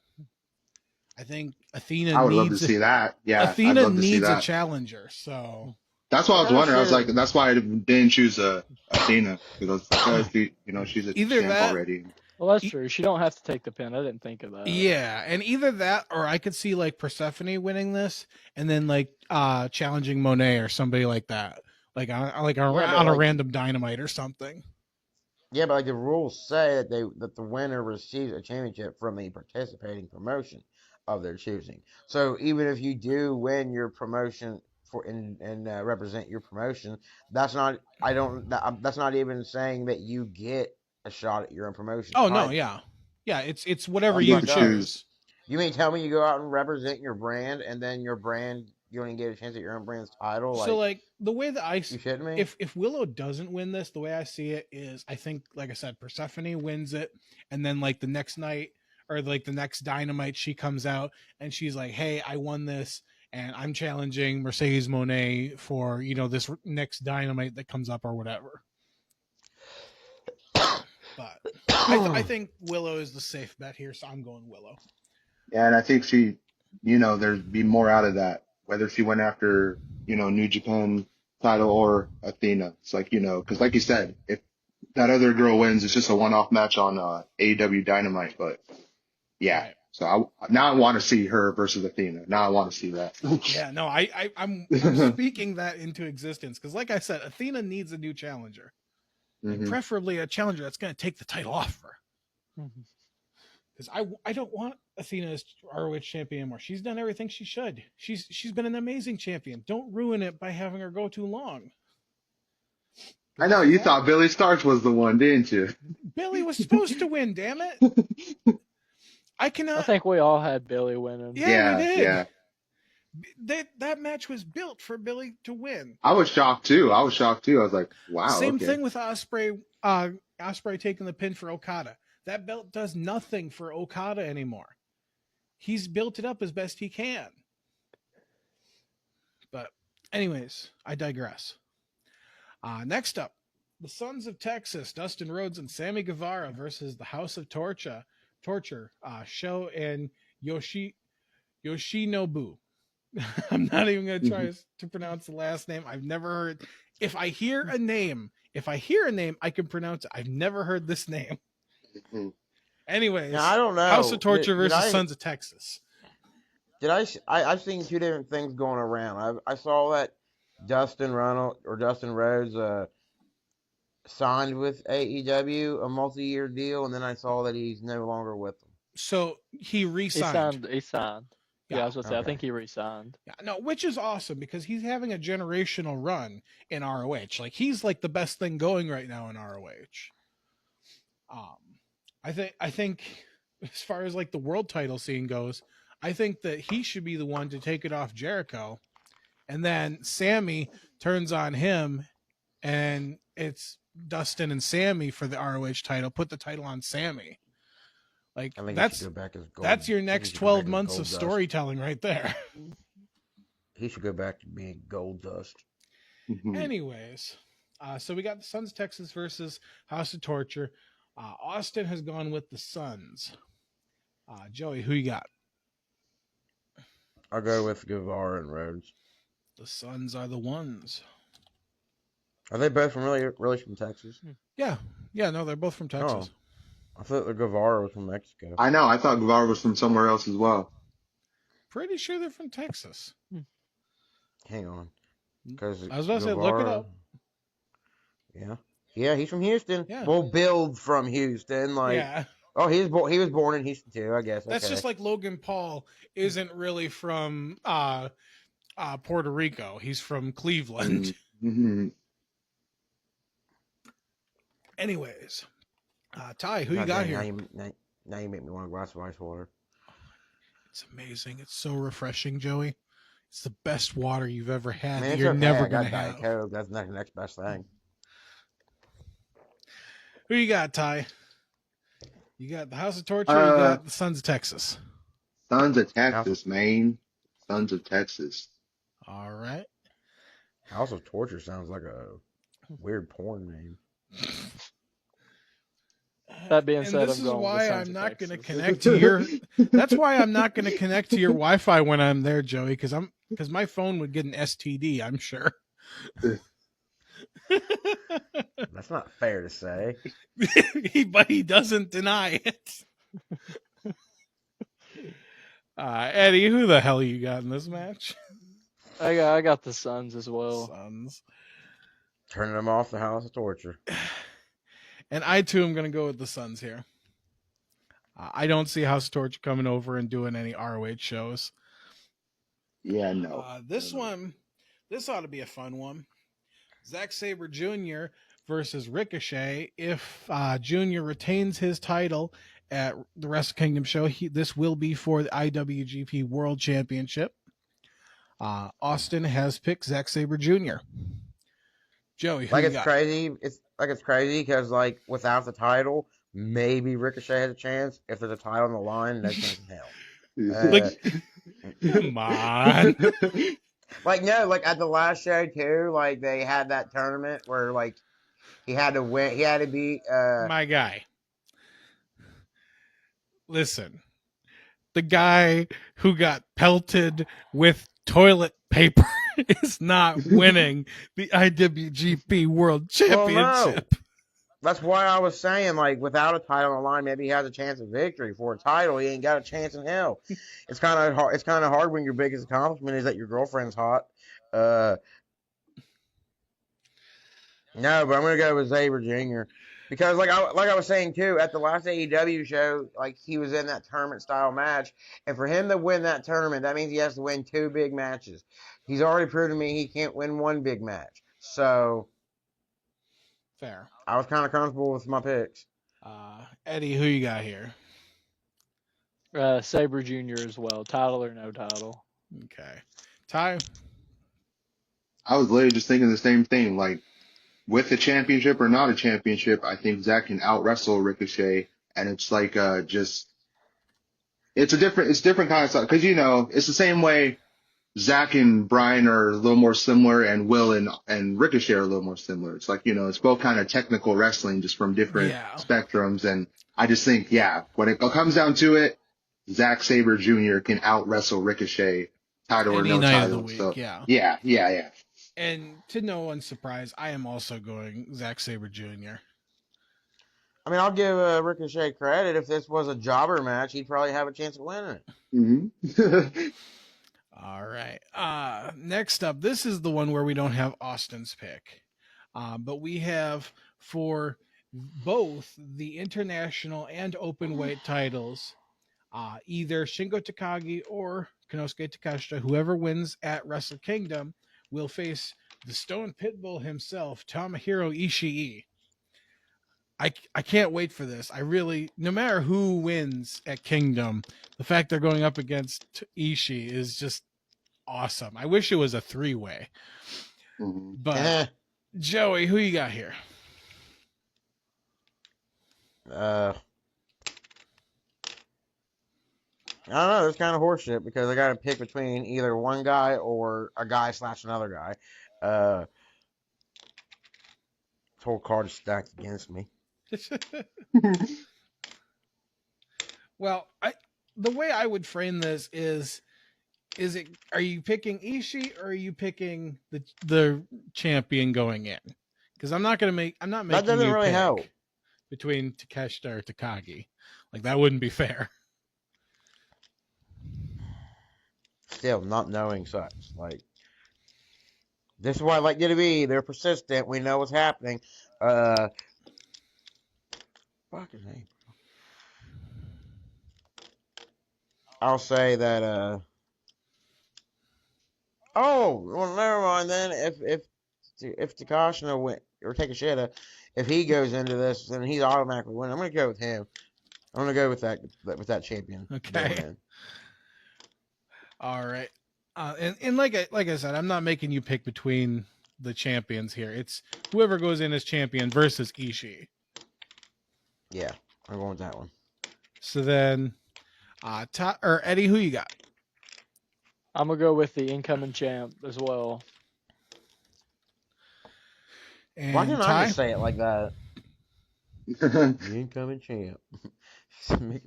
I think Athena. I would love to see that. Yeah, Athena I'd love to see needs that. a challenger. So that's why I was wondering. I was Sure. like, that's why I didn't choose Athena, because she's a Either champ that- already. Well, that's true. She don't have to take the pin. I didn't think of that. yeah, and either that, or I could see like Persephone winning this, and then like challenging Monet or somebody like that, like on a like- random Dynamite or something. Yeah, but like the rules say that the winner receives a championship from a participating promotion of their choosing. So even if you do win your promotion and represent your promotion, that's not that's not even saying that you get a shot at your own promotion Oh no, title. yeah. It's whatever That's you You could fucked up. choose. choose. You mean tell me you go out and represent your brand, and then your brand you don't even get a chance at your own brand's title? So Like, like the way that you shitting me? if Willow doesn't win this, the way I see it is I think, like I said, Persephone wins it, and then like the next night or like the next Dynamite, she comes out and she's like, "Hey, I won this, and I'm challenging Mercedes Monet for this next Dynamite that comes up or whatever." But I think Willow is the safe bet here, so I'm going Willow. Yeah, and I think there'd be more out of that, whether she went after, New Japan title or Athena. It's like, because like you said, if that other girl wins, it's just a one-off match on AEW Dynamite. But yeah, Right. so now I want to see her versus Athena. Now I want to see that. Yeah, no, I'm speaking that into existence because, like I said, Athena needs a new challenger, and Hmm. preferably a challenger that's going to take the title off her. Mhm. Because I don't want Athena as ROH champion anymore. She's done everything she should. She's been an amazing champion. Don't ruin it by having her go too long. I know you thought Billy Starks was the one, didn't you? Billy was supposed to win. Damn it! I I cannot. think we all had Billy winning. Yeah, we did. Yeah. That match was built for Billy to win. I was shocked too. I was like, wow, Same okay. thing with Osprey. Osprey taking the pin for Okada. That belt does nothing for Okada anymore. He's built it up as best he can. But anyways, I digress. Next up, the Sons of Texas, Dustin Rhodes and Sammy Guevara versus the House of Torture, Sho and Yoshinobu. I'm not even going to try to pronounce the last name. I've never heard. If I hear a name, I can pronounce it. I've never heard this name. Mhm. Anyways, Now, I don't know. House of Torture Did versus I- Sons of Texas. I've seen two different things going around. I saw that Dustin Rhodes signed with AEW a multi-year deal, and then I saw that he's no longer with them. So he re-signed. He signed. Yeah, I was going to say, I okay. think he re-signed. Yeah, no, which is awesome because he's having a generational run in ROH. Like he's like the best thing going right now in ROH. I think as far as like the world title scene goes, I think that he should be the one to take it off Jericho, and then Sammy turns on him, and it's Dustin and Sammy for the ROH title. Put the title on Sammy. Like I think he that's should go back as gold. that's your I think next he should go back 12 as months of Goldust. storytelling right there. He should go back to being Gold Dust. Mhm. Anyways, so we got the Sons of Texas versus House of Torture. Austin has gone with the Sons. Joey, who you got? I'll go with Guevara and Rhodes. The Sons are the ones. Are they both from really from Texas? Yeah, no, they're both from Texas. I thought the Guevara was from Mexico. I know. I thought Guevara was from somewhere else as well. Pretty sure they're from Texas. Hang on, because I was about to say, look it up. Yeah, he's from Houston. Yeah. Well, Billed from Houston. Like, Yeah, oh, he was born in Houston too. I guess that's okay. just like Logan Paul isn't really from Puerto Rico. He's from Cleveland. Mm-hmm. Anyways, Ty, who you God got dang, here? Now you make me want a glass of ice water. It's amazing. It's so refreshing, Joey. It's the best water you've ever had. Man, That it's you're okay. never I got gonna Diet have. Coke. That's the next best thing. Who you got, Ty? You got the House of Torture. You got the Sons of Texas. Sons of Texas, man. Sons of Texas. All right. House of Torture sounds like a weird porn name. That being And said, this I'm is going with why Sons I'm of not going to Texas. connect to your. That's why I'm not going to connect to your Wi-Fi when I'm there, Joey, because my phone would get an STD. I'm sure. That's not fair to say. But he doesn't deny it. Eddie, who the hell you got in this match? I got the Sons as well. Sons. Turning them off the House of Torture. And I too am going to go with the Suns here. I don't see House of Torture coming over and doing any ROH shows. Yeah, no. This ought to be a fun one. Zack Sabre Jr. versus Ricochet. If Jr. retains his title at the Wrestle Kingdom show, this will be for the IWGP World Championship. Austin has picked Zack Sabre Jr. Joey, who Like you it's got? crazy. It's crazy because like without the title, maybe Ricochet has a chance. If there's a title on the line, no chance in hell. Come on. Like no, like at the last show too, like they had that tournament where like he had to win, he had to beat My guy. Listen, the guy who got pelted with toilet paper is not winning the IWGP World Championship. That's why I was saying, like, without a title on the line, maybe he has a chance of victory. For a title, he ain't got a chance in hell. It's kind of hard. It's kind of hard when your biggest accomplishment is that your girlfriend's hot. No, but I'm gonna go with Sabre Jr. Because, like I was saying too, at the last AEW show, like he was in that tournament style match, and for him to win that tournament, that means he has to win 2 big matches. He's already proven to me he can't win 1 big match. So, Fair. I was kind of comfortable with my picks. Eddie, who you got here? Sabre Jr. as well, title or no title. Okay. Ty? I was literally just thinking the same thing. Like, with a championship or not a championship, I think Zach can out wrestle Ricochet, and it's like it's different kind of stuff because it's the same way Zach and Brian are a little more similar, and Will and Ricochet are a little more similar. It's like it's both kind of technical wrestling, just from different spectrums, and I just think when it comes down to it, Zack Sabre Jr. can out wrestle Ricochet, title or Any no night title. of the week, so yeah. And to no one's surprise, I am also going Zack Sabre Jr. I mean, I'll give Ricochet credit. If this was a jobber match, he'd probably have a chance of winning it. Mm-hmm. All right. Next up, this is the one where we don't have Austin's pick. But we have for both the international and open weight titles, either Shingo Takagi or Konosuke Takeshita, whoever wins at Wrestle Kingdom, will face the Stone Pitbull himself, Tomohiro Ishii. I can't wait for this. No matter who wins at Kingdom, the fact they're going up against Ishii is just awesome. I wish it was a 3-way. Mm-hmm. But Joey, who you got here? I don't know. It's kind of horseshit because I got to pick between either one guy or a guy / another guy. This whole card is stacked against me. Well, the way I would frame this is are you picking Ishii or are you picking the champion going in? Because I'm not making That doesn't you really pick help. between Takeshita or Takagi. Like that wouldn't be fair. Still, not knowing sucks. Like, this is why I like you to be. They're persistent. We know what's happening. Fucking name. I'll say that. Oh, well, never mind then. If Takashina went or Takeshita, if he goes into this, then he's automatically winning. I'm gonna go with him. I'm gonna go with that champion. Okay. All right. And like I said, I'm not making you pick between the champions here. It's whoever goes in as champion versus Ishii. Yeah, I'm going with that one. So then, Eddie, who you got? I'm gonna go with the incoming champ as well. And Why didn't Ty? I just say it like that? The incoming champ.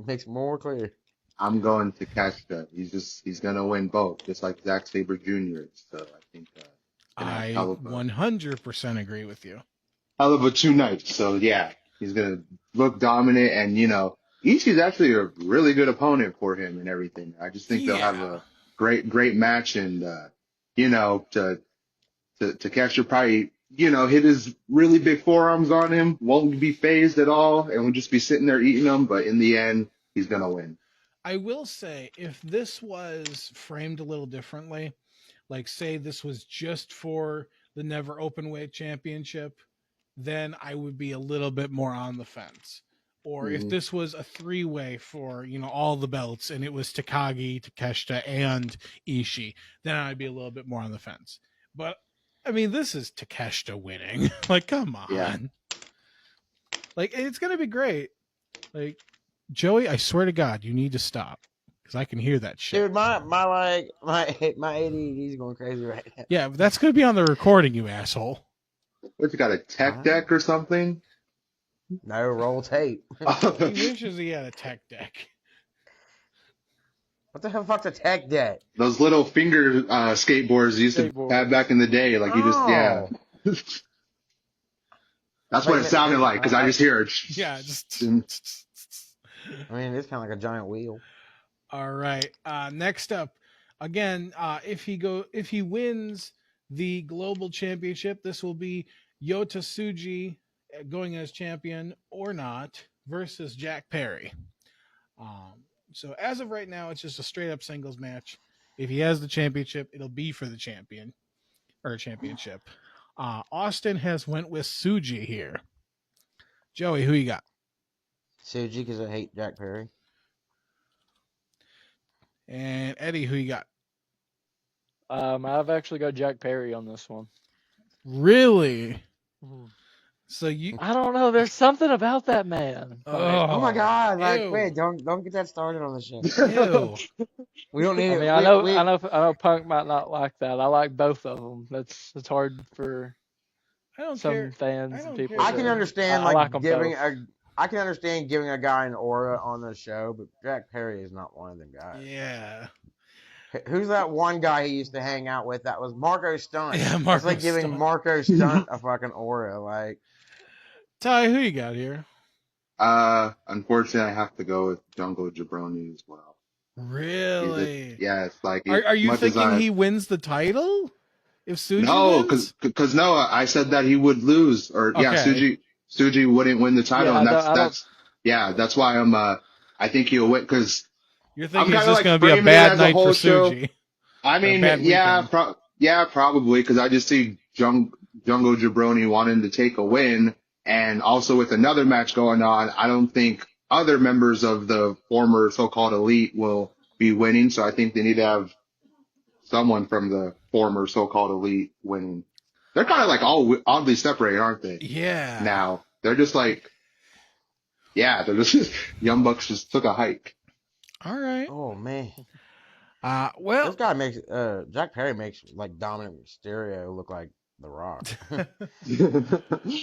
Makes more clear. I'm going to Takeshita. He's gonna win both, just like Zack Sabre Jr. So I think I 100% agree with you. hell of a 2 nights. So yeah, he's gonna look dominant, and Ishii's actually a really good opponent for him and everything. I just think they'll have a great match, and Takeshita probably hit his really big forearms on him, won't be phased at all, and will just be sitting there eating them. But in the end, he's gonna win. I will say, if this was framed a little differently, like say this was just for the Never Openweight Championship, then I would be a little bit more on the fence. Or if Mhm. this was a three-way for, all the belts and it was Takagi, Takeshita, and Ishii, then I'd be a little bit more on the fence. But I mean, this is Takeshita winning. Like, come on. Yeah. Like, it's gonna be great. Like, Joey, I swear to God, you need to stop. Because I can hear that shit. Dude, my ADD is going crazy right now. Yeah, but that's gonna be on the recording, you asshole. What, you got a tech deck or something? No, roll tape. He wishes he had a tech deck. What the hell fuck's a tech deck? Those little finger skateboards you used to have back in the day. Like you just, yeah. That's what it sounded like because I just hear it. Yeah, just. I mean, it's kind of like a giant wheel. All right. Next up, again, if he wins the global championship, this will be Yota Tsuji going as champion or not versus Jack Perry. So as of right now, it's just a straight up singles match. If he has the championship, it'll be for the champion or championship. Austin has went with Tsuji here. Joey, who you got? Tsuji, because I hate Jack Perry. And Eddie, who you got? I've actually got Jack Perry on this one. Really? So you? I don't know. There's something about that man. Oh my God! Like, ew. wait, don't get that started on the show. Ew. We don't need I it. mean, I know Punk might not like that. I like both of them. It's hard for I don't some care. fans I and don't people. care. I can understand I like them giving both. I can understand giving a guy an aura on the show, but Jack Perry is not one of them guys. Yeah. Who's that one guy he used to hang out with? That was Marco Stunt. Yeah, It's Marco like giving Stunt. Marco Stunt a fucking aura. Like, Ty, who you got here? Unfortunately, I have to go with Jungle Jabroni as well. Really? Yeah, it's like. Are you much as thinking he wins the title? If Tsuji No, wins? because no, I said that he would lose, or yeah, Okay. Suji wouldn't win the title, Yeah, and that's why I think he'll win because You're I'm thinking it's kinda, just like, going to be a framing it bad as a night for whole show. Tsuji. I mean, bad yeah, weekend. probably because I just see Jungle Jabroni wanting to take a win, and also with another match going on, I don't think other members of the former so-called elite will be winning, so I think they need to have someone from the former so-called elite winning. They're kind of like all oddly separated, aren't they? Yeah. Now they're just like, yeah, they're just Young Bucks just took a hike. All right. oh man, Well, this guy makes Jack Perry makes like Dominic Mysterio look like The Rock.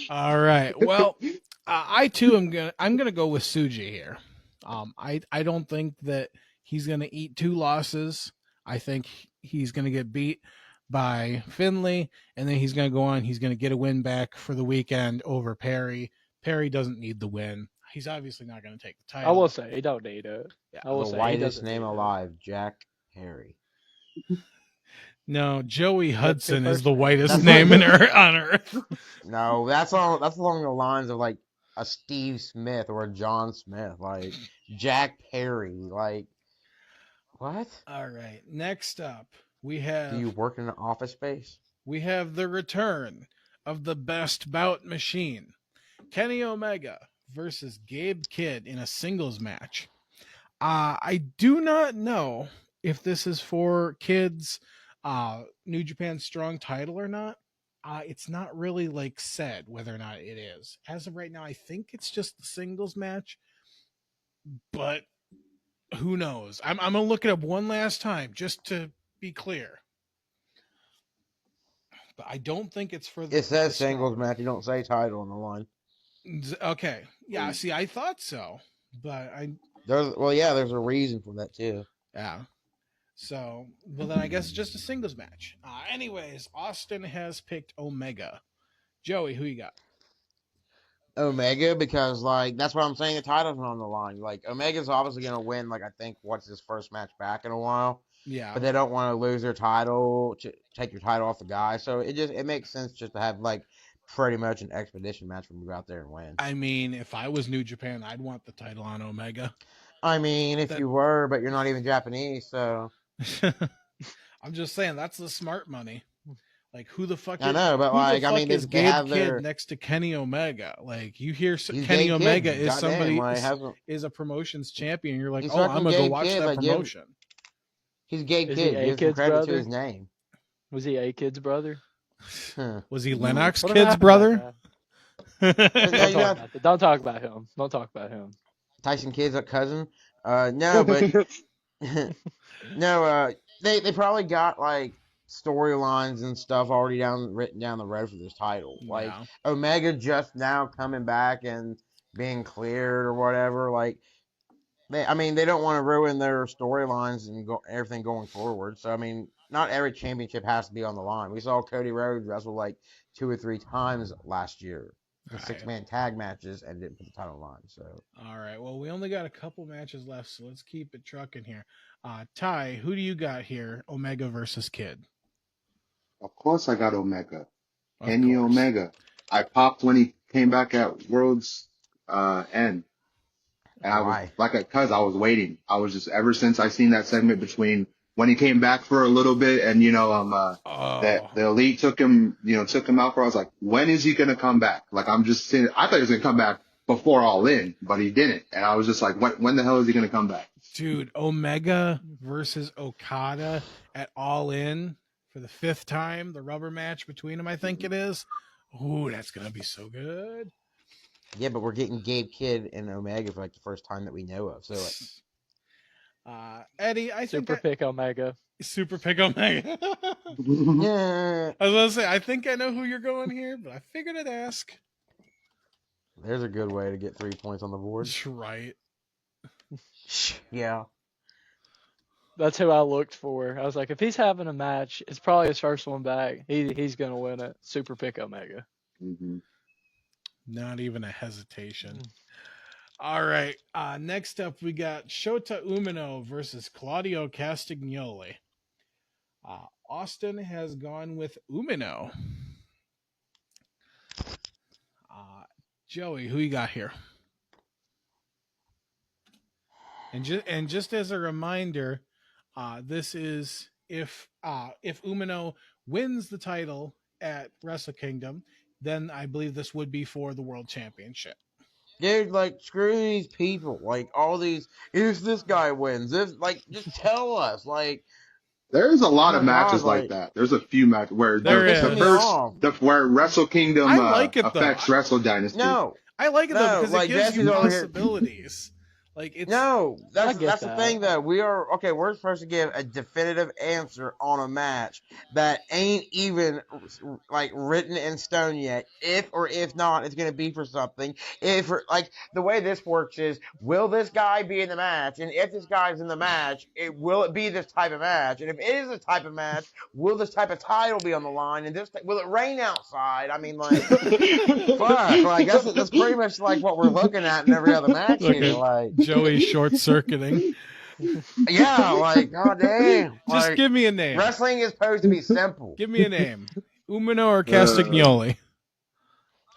all right. Well, I too am gonna go with Tsuji here. I don't think that he's gonna eat two losses. I think he's gonna get beat by Finlay, and then he's gonna go on. He's gonna get a win back for the weekend over Perry. Perry doesn't need the win. He's obviously not gonna take the title. I will say he don't need it. Yeah. I will The say he whitest doesn't name need it. alive, Jack Perry. No, Joey Hudson is first the name. whitest That's name like- on earth. No, that's along the lines of like a Steve Smith or a John Smith, like Jack Perry. Like, what? All right. Next up, we have Do you work in an office space? we have the return of the best bout machine, Kenny Omega versus Gabe Kidd in a singles match. I do not know if this is for Kidd's New Japan Strong title or not. It's not really like said whether or not it is. As of right now, I think it's just the singles match, but who knows? I'm gonna look it up one last time just to be clear. But I don't think it's for the. It says the singles Strong. match. You don't say title on the line. Okay, yeah. See, I thought so, but There's a reason for that too. yeah. So, well, then I guess it's just a singles match. Anyways, Austin has picked Omega. Joey, who you got? Omega, because like that's what I'm saying. The title's not on the line. Like Omega's obviously gonna win. Like I think what's his first match back in a while. Yeah. but they don't want to lose their title, to take your title off the guy. So it makes sense just to have like pretty much an expedition match when you go out there and win. I mean, if I was New Japan, I'd want the title on Omega. I mean, if you were, but you're not even Japanese, so. I'm just saying that's the smart money. Like, who the fuck? I know, but like, I mean, is they Gabe have Kidd their next to Kenny Omega? Like, you hear He's Kenny Gabe Omega Kidd. is Goddamn, somebody like, is a promotions champion. You're like, He's oh, I'm fucking gonna go Gabe watch Kidd, that like, give him- promotion. He's Gabe Is he Kidd. Give some A-Kid's credit to brother? his name. Was he A-Kid's brother? Huh. Was he Lennox What Kid's happened brother? Yeah, Don't you talk got about that. Don't talk about him. Don't talk about him. Tyson Kidd's a cousin. No, but no, they probably got like storylines and stuff already written down the road for this title. Like Yeah. Omega just now coming back and being cleared or whatever. Like they don't want to ruin their storylines and everything going forward. So I mean, not every championship has to be on the line. We saw Cody Rhodes wrestle like 2 or 3 times last year in All 6-man tag matches and didn't put the title on the line. So All right. Well, we only got a couple matches left, so let's keep it trucking here. Ty, who do you got here? Omega versus Kid. Of course, I got Omega. Of Kenny course. Omega. I popped when he came back at World's End. And I was why? because I was waiting. I was just ever since I seen that segment between when he came back for a little bit and that the Elite took him out for. I was like, when is he gonna come back? Like I'm just saying, I thought he was gonna come back before All In, but he didn't. And I was just like, when the hell is he gonna come back? Dude, Omega versus Okada at All In for the 5th time, the rubber match between them, I think it is. Ooh, that's gonna be so good. Yeah, but we're getting Gabe Kidd and Omega for like the first time that we know of. So like, Eddie, I Super think pick Omega. Super pick Omega. yeah, I was gonna say, I think I know who you're going here, but I figured I'd ask. there's a good way to get 3 points on the board. That's right. Yeah. That's who I looked for. I was like, if he's having a match, it's probably his first one back. He's gonna win it. Super pick Omega. Mm-hmm. Not even a hesitation. All right. Next up, we got Shota Umino versus Claudio Castagnoli. Austin has gone with Umino. Joey, who you got here? And just as a reminder, this is if Umino wins the title at Wrestle Kingdom, then I believe this would be for the World Championship. Dude, like, screw these people. Like, all these, if this guy wins, just tell us. Like, There's a lot Oh of my matches God, like that. There's a few matches where There is. where Wrestle Kingdom I like it, though. affects Wrestle Dynasty. no, I like it though No, because like, it gives Jesse's you over here- possibilities. Like it's no, I that's get the that. thing, though. We're supposed to give a definitive answer on a match that ain't even, like, written in stone yet. If or if not, it's going to be for something. The way this works is, will this guy be in the match? And if this guy's in the match, will it be this type of match? And if it is this type of match, will this type of title be on the line? And will it rain outside? I mean, like, fuck. Like, that's pretty much like what we're looking at in every other match Look here. at Like, Joey short circuiting. yeah, like, god damn. Just Like, give me a name. wrestling is supposed to be simple. Give me a name. Umino or Castagnoli?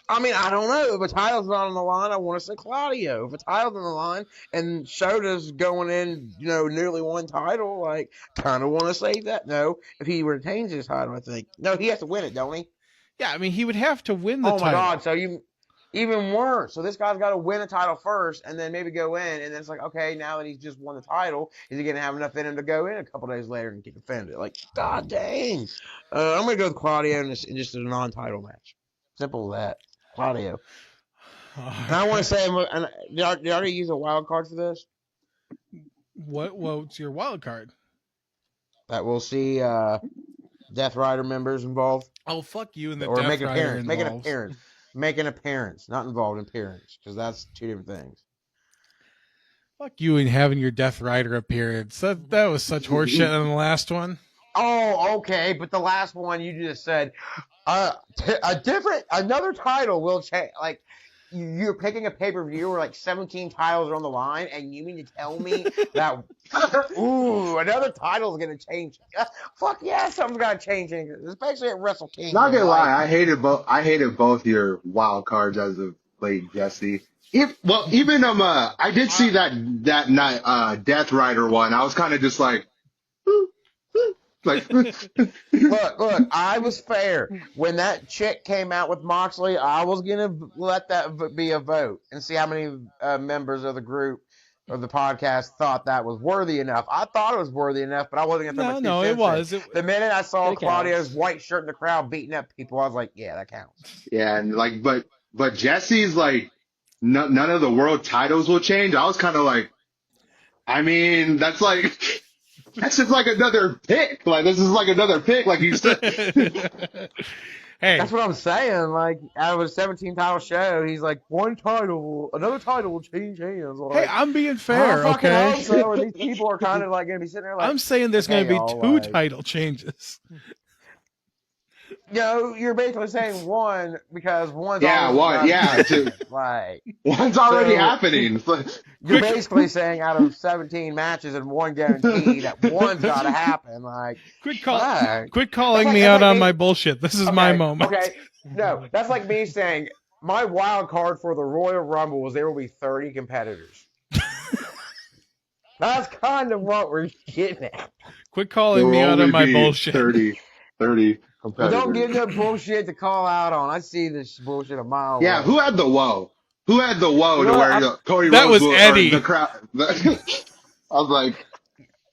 I mean, I don't know. If a title's not on the line, I want to say Claudio. If a title's on the line and Shota's going in, nearly one title, like, kind of want to say that. No, if he retains his title, I think. No, he has to win it, don't he? Yeah, I mean he would have to win the Oh my title. god, so even worse. So this guy's got to win a title first and then maybe go in, and then it's like, okay, now that he's just won the title, is he going to have enough in him to go in a couple days later and get defended? Like, god dang. I'm going to go with Claudio in just a non-title match. Simple as that. Claudio. And I want to say, did I already use a wild card for this? What's your wild card? That we'll see Death Rider members involved. Oh, fuck you and the Or Death make an Rider appearance. Make an involved. appearance. Make an appearance. Not involved in appearance. Because that's two different things. Fuck you and having your Death Rider appearance. That was such horseshit in the last one. Oh, okay. But the last one you just said, another title will change. Like, you're picking a pay-per-view where like 17 titles are on the line, and you mean to tell me that another title is gonna change? Fuck yeah, something's gotta change, especially at Wrestle Kingdom. Not gonna like, lie, I hated both your wild cards as of late, Jesse. Even I did see that night Death Rider one. I was kind of just like, like look, I was fair. When that chick came out with Moxley, I was going to let that be a vote and see how many members of the group or the podcast thought that was worthy enough. I thought it was worthy enough, but I wasn't going to No, it was. The minute I saw It Claudio's counts. white shirt in the crowd beating up people, I was like, yeah, that counts. yeah, and like, but Jesse's like, none of the world titles will change. I was kind of like, I mean, that's just like another pick. Like this is like another pick, like you said. Hey, That's what I'm saying. Like, out of a 17 title show, he's like, another title will change hands. Like, hey, I'm being fair, I fucking okay? hope so. And these people are kind of like going to be sitting there like, I'm saying there's okay, going to be y'all, two like- title changes. no, you're basically saying one because one's Yeah, always one, about yeah, to two. change. Like, One's already So- happening. you're basically saying out of 17 matches and one guaranteed that one's got to happen. Like, Quit fuck. calling That's me like- out that's like on me- my bullshit. This is my moment. Okay, no, that's like me saying my wild card for the Royal Rumble was there will be 30 competitors. That's kind of what we're getting at. Quit There calling will me out only on my be bullshit. 30 But don't competitors. give no bullshit to call out on. I see this bullshit a mile Yeah, away. who had the woe? Who had the woe You to know, where I'm- Cody That Rhodes was or Eddie. the crowd? I was like,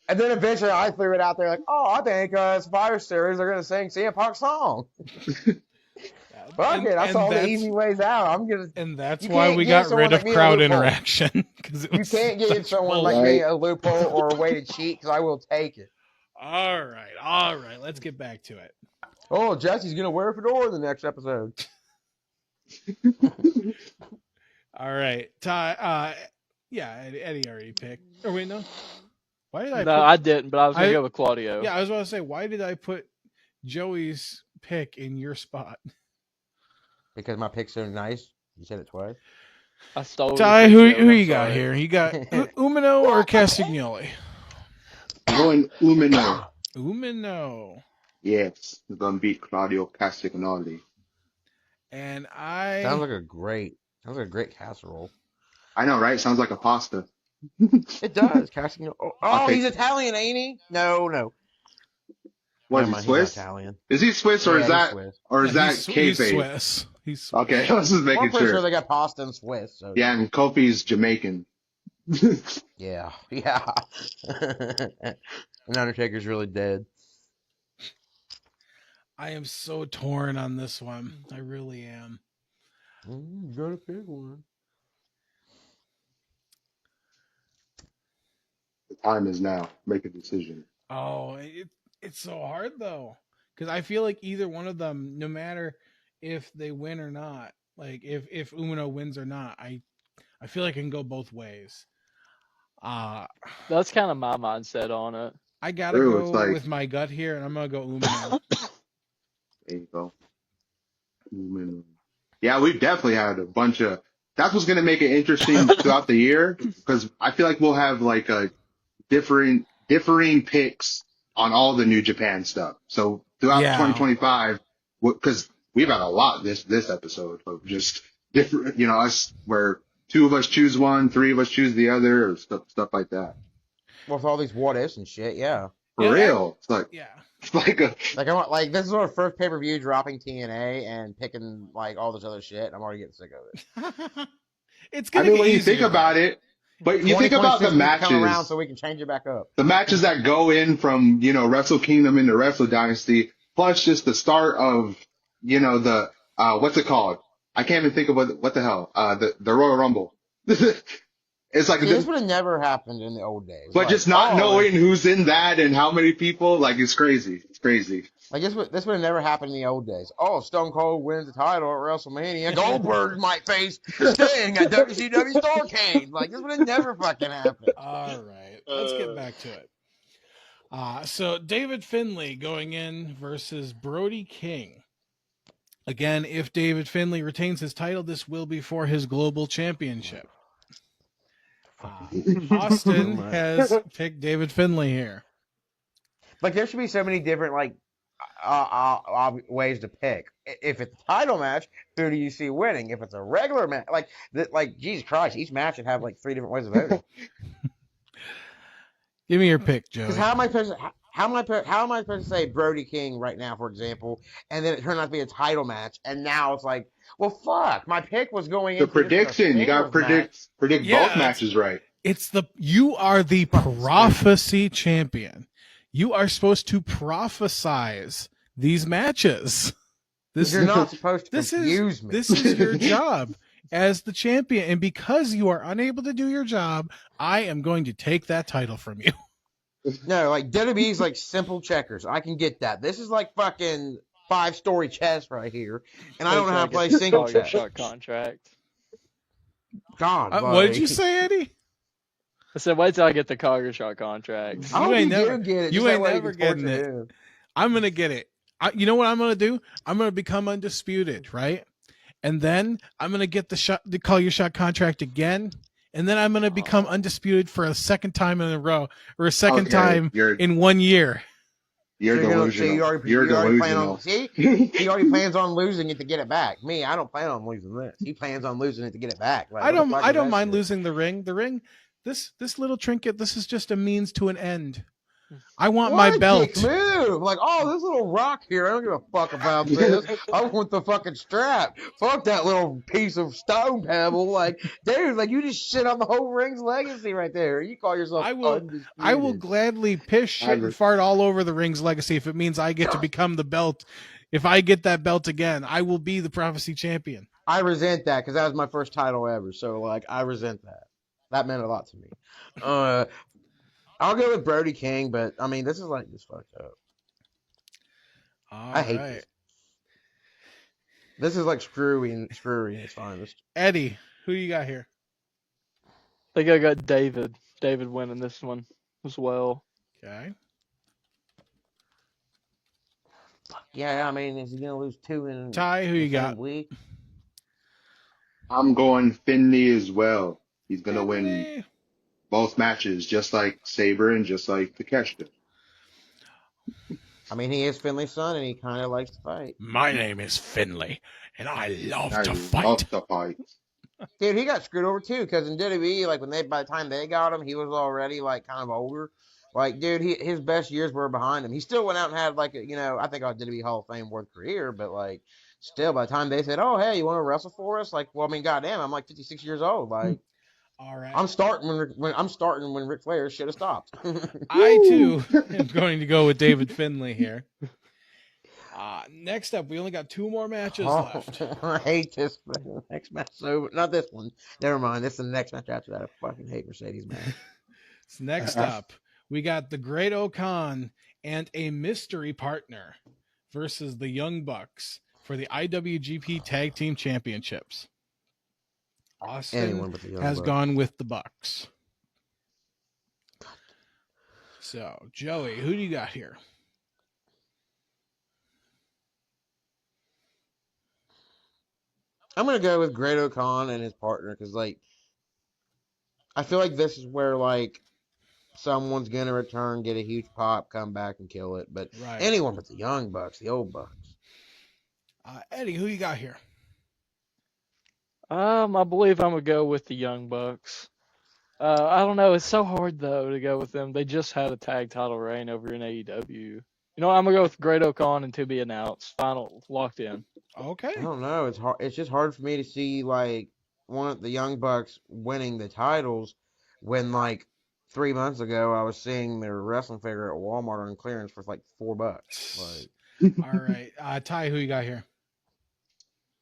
And then eventually I threw it out there like, oh, I think Survivor Series are going to sing CM Punk's song. Fuck it, I saw the easy ways out. I'm going to. And that's You why can't we give got someone rid like of me a crowd loophole. interaction. 'Cause it You was can't give such someone bullshit. like me Right. a loophole or a way to cheat because I will take it. All right. Let's get back to it. Oh, Jesse's going to wear a fedora in the next episode. All right, Ty. Yeah, Eddie already picked. Or wait, no. Why did I? No, put, I didn't, but I was going I- to go with Claudio. Yeah, I was about to say, why did I put Joey's pick in your spot? Because my pick's so nice. You said it twice. I stole Ty, your who pick, Joe, I'm you got sorry. here? You got Umino or Castagnoli? going Umino. Umino. Yes, he's going to beat Claudio Castagnoli. And I. Sounds like a great casserole. I know, right? Sounds like a pasta. It does. Castagnoli. Oh, I'll take- he's Italian, ain't he? No. What, Never is he mind, Swiss? He's not Italian. Is he Swiss or Yeah, is he's that Swiss. he's kayfabe? Swiss. He's Swiss. Okay, let's just I'm making pretty sure sure. they got pasta in Swiss. So. Yeah, and Kofi's Jamaican. Yeah. And Undertaker's really dead. I am so torn on this one. I really am. You gotta pick one. The time is now. Make a decision. Oh, it's so hard though, because I feel like either one of them, no matter if they win or not, like if Umino wins or not, I feel like I can go both ways. That's kind of my mindset on it. I gotta True, go it's like- with my gut here, and I'm gonna go Umino. There you go. Umino. Yeah, we've definitely had a bunch of. That's what's going to make it interesting throughout the year, because I feel like we'll have like a differing picks on all the New Japan stuff. So throughout Yeah. 2025, because we've had a lot this episode of just different, us where two of us choose one, three of us choose the other, or stuff like that. Well, with all these what ifs and shit, yeah. For Yeah, real, it's Yeah. like a. This is our first pay per view dropping TNA and picking like all this other shit. I'm already getting sick of it. It's I gonna mean, get when you easier. think about it, but you think about the 2026 needs to come around matches. so we can change it back up. The matches that go in from, Wrestle Kingdom into Wrestle Dynasty, plus just the start of, the, what's it called? I can't even think of what the hell, the Royal Rumble. It's like, See, this would have never happened in the old days. but Like, just not oh, knowing who's in that and how many people, like, it's crazy. It's crazy. Like this would have never happened in the old days. Oh, Stone Cold wins the title at WrestleMania. Goldberg might face Sting at WCW Starrcade. Like this would have never fucking happened. All right, let's get back to it. So David Finlay going in versus Brody King. Again, if David Finlay retains his title, this will be for his global championship. Austin has picked David Finlay here. Like there should be so many different ways to pick. If it's a title match, who do you see winning? If it's a regular match, like Jesus Christ, each match should have like 3 different ways of voting. Give me your pick, Joey. Because how am I supposed to say Brody King right now, for example, and then it turned out to be a title match, and now it's like, well, fuck, my pick was going The into this prediction. You got to predict both matches right. You are the prophecy champion. You are supposed to prophesize these matches. You're not supposed to confuse me. This is your job as the champion, and because you are unable to do your job, I am going to take that title from you. No, like WWE's like simple checkers. I can get that. This is like fucking 5-story chess right here, and I don't know how to play single chess. Shot contract. God, what did you say, Eddie? I said, wait till I get the Cogger shot contract. You ain't never getting it. I'm gonna get it. You know what I'm gonna do? I'm gonna become undisputed, right? And then I'm gonna get the call your shot contract again, and then I'm gonna become undisputed for a second time in a row, or a second time in 1 year. You're delusional. You're delusional. He already plans on losing it to get it back. Me, I don't plan on losing this. He plans on losing it to get it back. Like, I don't mind losing the ring. The ring, this little trinket, this is just a means to an end. I want my belt. Move. Like, oh, this little rock here. I don't give a fuck about this. I want the fucking strap. Fuck that little piece of stone pebble. Like, dude, like you just shit on the whole ring's legacy right there. You call yourself undisputed. I will gladly piss, shit, and fart all over the ring's legacy if it means I get to become the belt. If I get that belt again, I will be the prophecy champion. I resent that because that was my first title ever. So, like, I resent that. That meant a lot to me. I'll go with Brody King, but I mean, this is like this fucked up. I hate this. This is like screwy. It's fine. Eddie, who you got here? I think I got David. David winning this one as well. Okay. Yeah, I mean, is he gonna lose 2 in Ty? Who you got? Week? I'm going Finley as well. He's gonna win both matches, just like Sabre and just like Takeshita. I mean, he is Finlay's son, and he kind of likes to fight. My name is Finley, and I love to fight. Dude, he got screwed over too, because in WWE, like by the time they got him, he was already like kind of older. Like, dude, his best years were behind him. He still went out and had like I think a WWE Hall of Fame worth career, but like still, by the time they said, "Oh, hey, you want to wrestle for us?" Like, well, I mean, goddamn, I'm like 56 years old, like. All right. I'm starting when Ric Flair should have stopped. I too am going to go with David Finlay here. Next up, we only got 2 more matches left. I hate this next match. So not this one. Never mind. This is the next match after that. I fucking hate Mercedes, man. So next up, we got the Great O'Khan and a mystery partner versus the Young Bucks for the IWGP Tag Team Championships. Austin has gone with the Bucks. So, Joey, who do you got here? I'm going to go with Great O'Khan and his partner because, like, I feel like this is where, like, someone's going to return, get a huge pop, come back and kill it. But anyone but the Young Bucks, the old Bucks. Eddie, who you got here? I believe I'm going to go with the Young Bucks. I don't know. It's so hard, though, to go with them. They just had a tag title reign over in AEW. You know, I'm going to go with Great O'Khan and to be announced. Final, locked in. Okay. I don't know. It's hard. It's just hard for me to see, like, one of the Young Bucks winning the titles when, like, 3 months ago I was seeing their wrestling figure at Walmart on clearance for, like, $4. Like, all right. Ty, who you got here?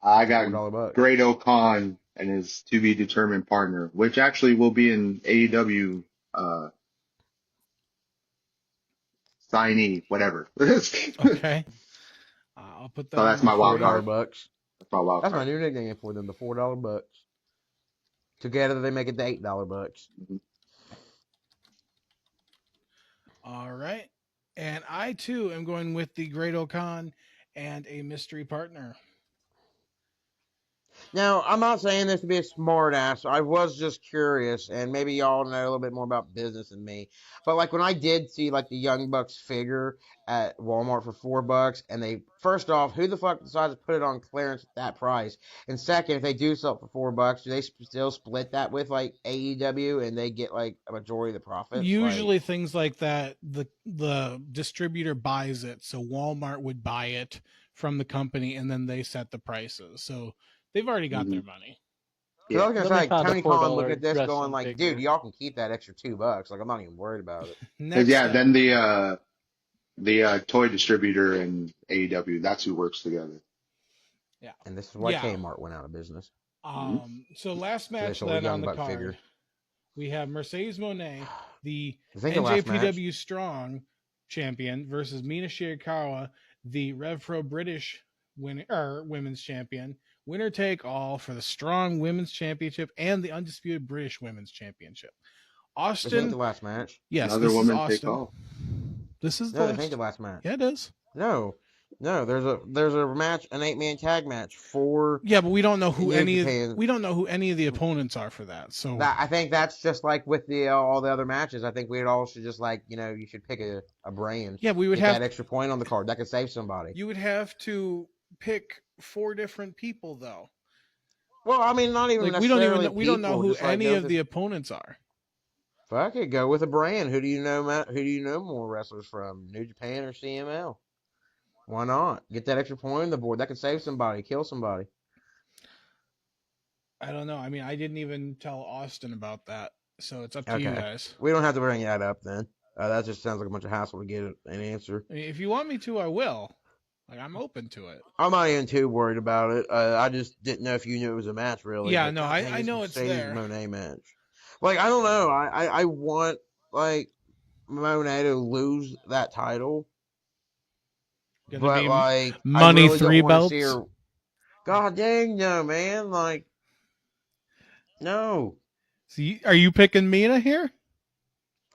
I got Great O'Khan and his to be determined partner, which actually will be an AEW signee, whatever. Okay. I'll put that. So that's my wild card. Bucks. That's my wild card. That's my new nickname for them, the $4 Bucks. Together they make it the $8 Bucks. Mm-hmm. All right. And I too am going with the Great O'Khan and a mystery partner. Now, I'm not saying this to be a smart ass. I was just curious, and maybe y'all know a little bit more about business than me. But like when I did see like the Young Bucks figure at Walmart for $4, and they first off, who the fuck decides to put it on clearance at that price? And second, if they do sell it for $4, do they still split that with like AEW, and they get like a majority of the profits? Usually Like, things like that, the distributor buys it, so Walmart would buy it from the company, and then they set the prices. So they've already got their money. 'cause I was gonna Let say, me like, find a Tony Khan look $4 at this going wrestling like, figure. dude, y'all can keep that extra $2. Like, I'm not even worried about it. Next yeah, up, then the toy distributor and AEW, that's who works together. And this is why Yeah. Kmart went out of business. So last So they match sold a then Young on the Buck card, figure. we have Mercedes Moné, the I think the last match. NJPW Strong champion, versus Mina Shirakawa, the Rev Pro British women's champion. Winner take all for the Strong Women's Championship and the Undisputed British Women's Championship. This ain't the Austin, last match. yes, Another this is woman take Austin. all. This is No, the this ain't the last. last match. Yeah, it is. No, there's a match, an 8-man tag match for Yeah, but we don't know who New any Japan. of, we don't know who any of the opponents are for that. So that. I think that's just like with the all the other matches. I think we all should just like you should pick a brand. yeah, we would Get have that extra point on the card that could save somebody. you would have to pick 4 different people though. Well, I mean, not even Like necessarily we don't know people, who just, like, any go of with the opponents are. Fuck it, go with a brand. Who do you know, Matt? Who do you know more wrestlers from? New Japan or CML? Why not? Get that extra point on the board. That could save somebody, kill somebody. I don't know. I mean, I didn't even tell Austin about that, so it's up to you Okay. guys. We don't have to bring that up then. That just sounds like a bunch of hassle to get an answer. I mean, if you want me to, I will. Like, I'm open to it. I'm not even too worried about it. I just didn't know if you knew it was a match, really. Yeah, But no, God I dang, this know it's Mercedes there. Moné match. Like, I don't know. I want, like, Moné to lose that title. Gonna But, be like, money I really 3 don't want to see belts? her. God dang, no, man. Like, no. See, are you picking Mina here?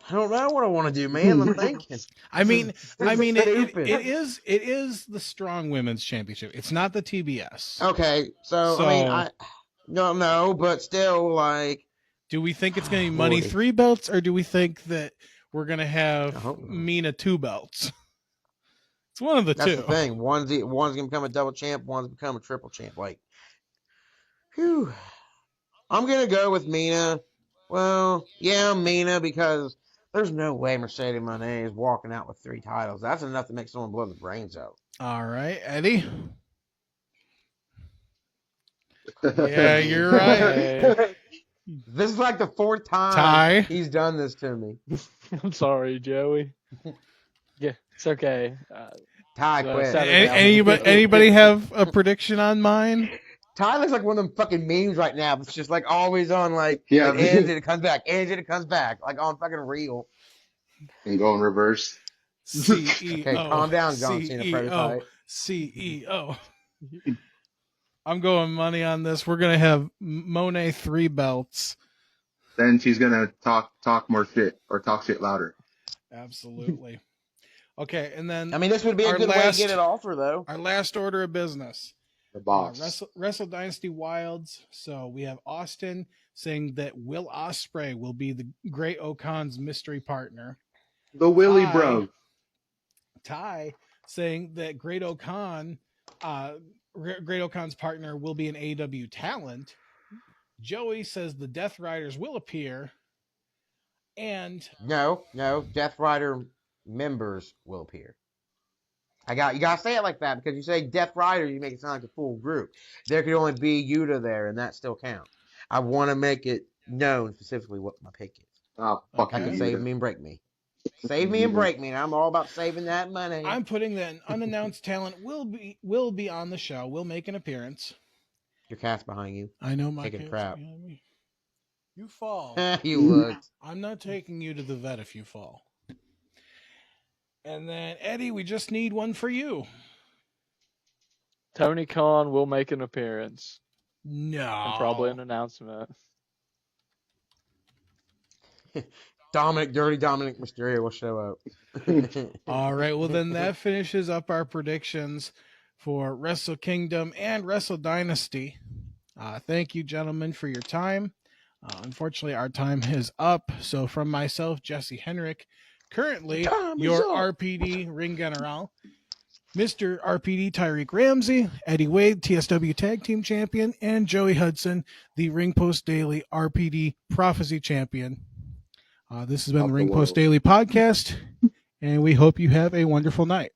I don't know what I want to do, man. I'm thinking. I mean, Stupid. it is the Strong Women's Championship. It's not the TBS. Okay, so I mean, I don't know, but still, like, do we think it's going to be money Lordy. 3 belts, or do we think that we're going to I have hope not. Mina 2 belts? It's one of the That's two. the thing. One's gonna become a double champ. One's become a triple champ. Like, whew. I'm gonna go with Mina. Well, yeah, Mina, because there's no way Mercedes Moné is walking out with 3 titles. That's enough to make someone blow the brains out. All right, Eddie. Yeah, you're right. This is like the 4th time Ty. he's done this to me. I'm sorry, Joey. Yeah, it's okay. Ty, quit. Saturday. Anybody have a prediction on mine? Ty looks like one of them fucking memes right now. It's just like always on like, Yeah. like ends and it comes back, ends and it comes back, like on fucking reel. And go in reverse. CEO. Okay, calm down, John Cena prototype. CEO. I'm going money on this. We're gonna have Monet 3 belts. Then she's gonna talk more shit or talk shit louder. Absolutely. Okay, and then I mean, this would be a Our good way to last- get it offer, though. our last order of business. The boss. Wrestle Dynasty Wilds. So we have Austin saying that Will Ospreay will be the Great Okan's mystery partner. The Willy Ty- Bro. Ty saying that Great Okan, Great Okan's partner will be an AEW talent. Joey says the Death Riders will appear. And No, Death Rider members will appear. You gotta say it like that, because you say Death Rider, you make it sound like a full group. There could only be Yuta there, and that still counts. I want to make it known specifically what my pick is. Oh, fuck Okay. That you, can save Yuta. me and break me. Save me and break me, and I'm all about saving that money. I'm putting that an unannounced talent will be on the show, will make an appearance. Your cat's behind you. I know my Taking cat's crap. behind me. You fall. You looked. I'm not taking you to the vet if you fall. And then Eddie, we just need one for you. Tony Khan will make an appearance No. and probably an announcement. Dirty Dominic Mysterio will show up. All right. Well, then that finishes up our predictions for Wrestle Kingdom and Wrestle Dynasty. Thank you, gentlemen, for your time. Unfortunately, our time is up. So, from myself, Jesse Henrik, currently Time is your up. RPD Ring General, Mr. RPD Tyreek Ramsey, Eddie Wade, TSW Tag Team Champion, and Joey Hudson, the Ring Post Daily RPD Prophecy Champion. This has been Of the the Ring Post world. Daily Podcast, and we hope you have a wonderful night.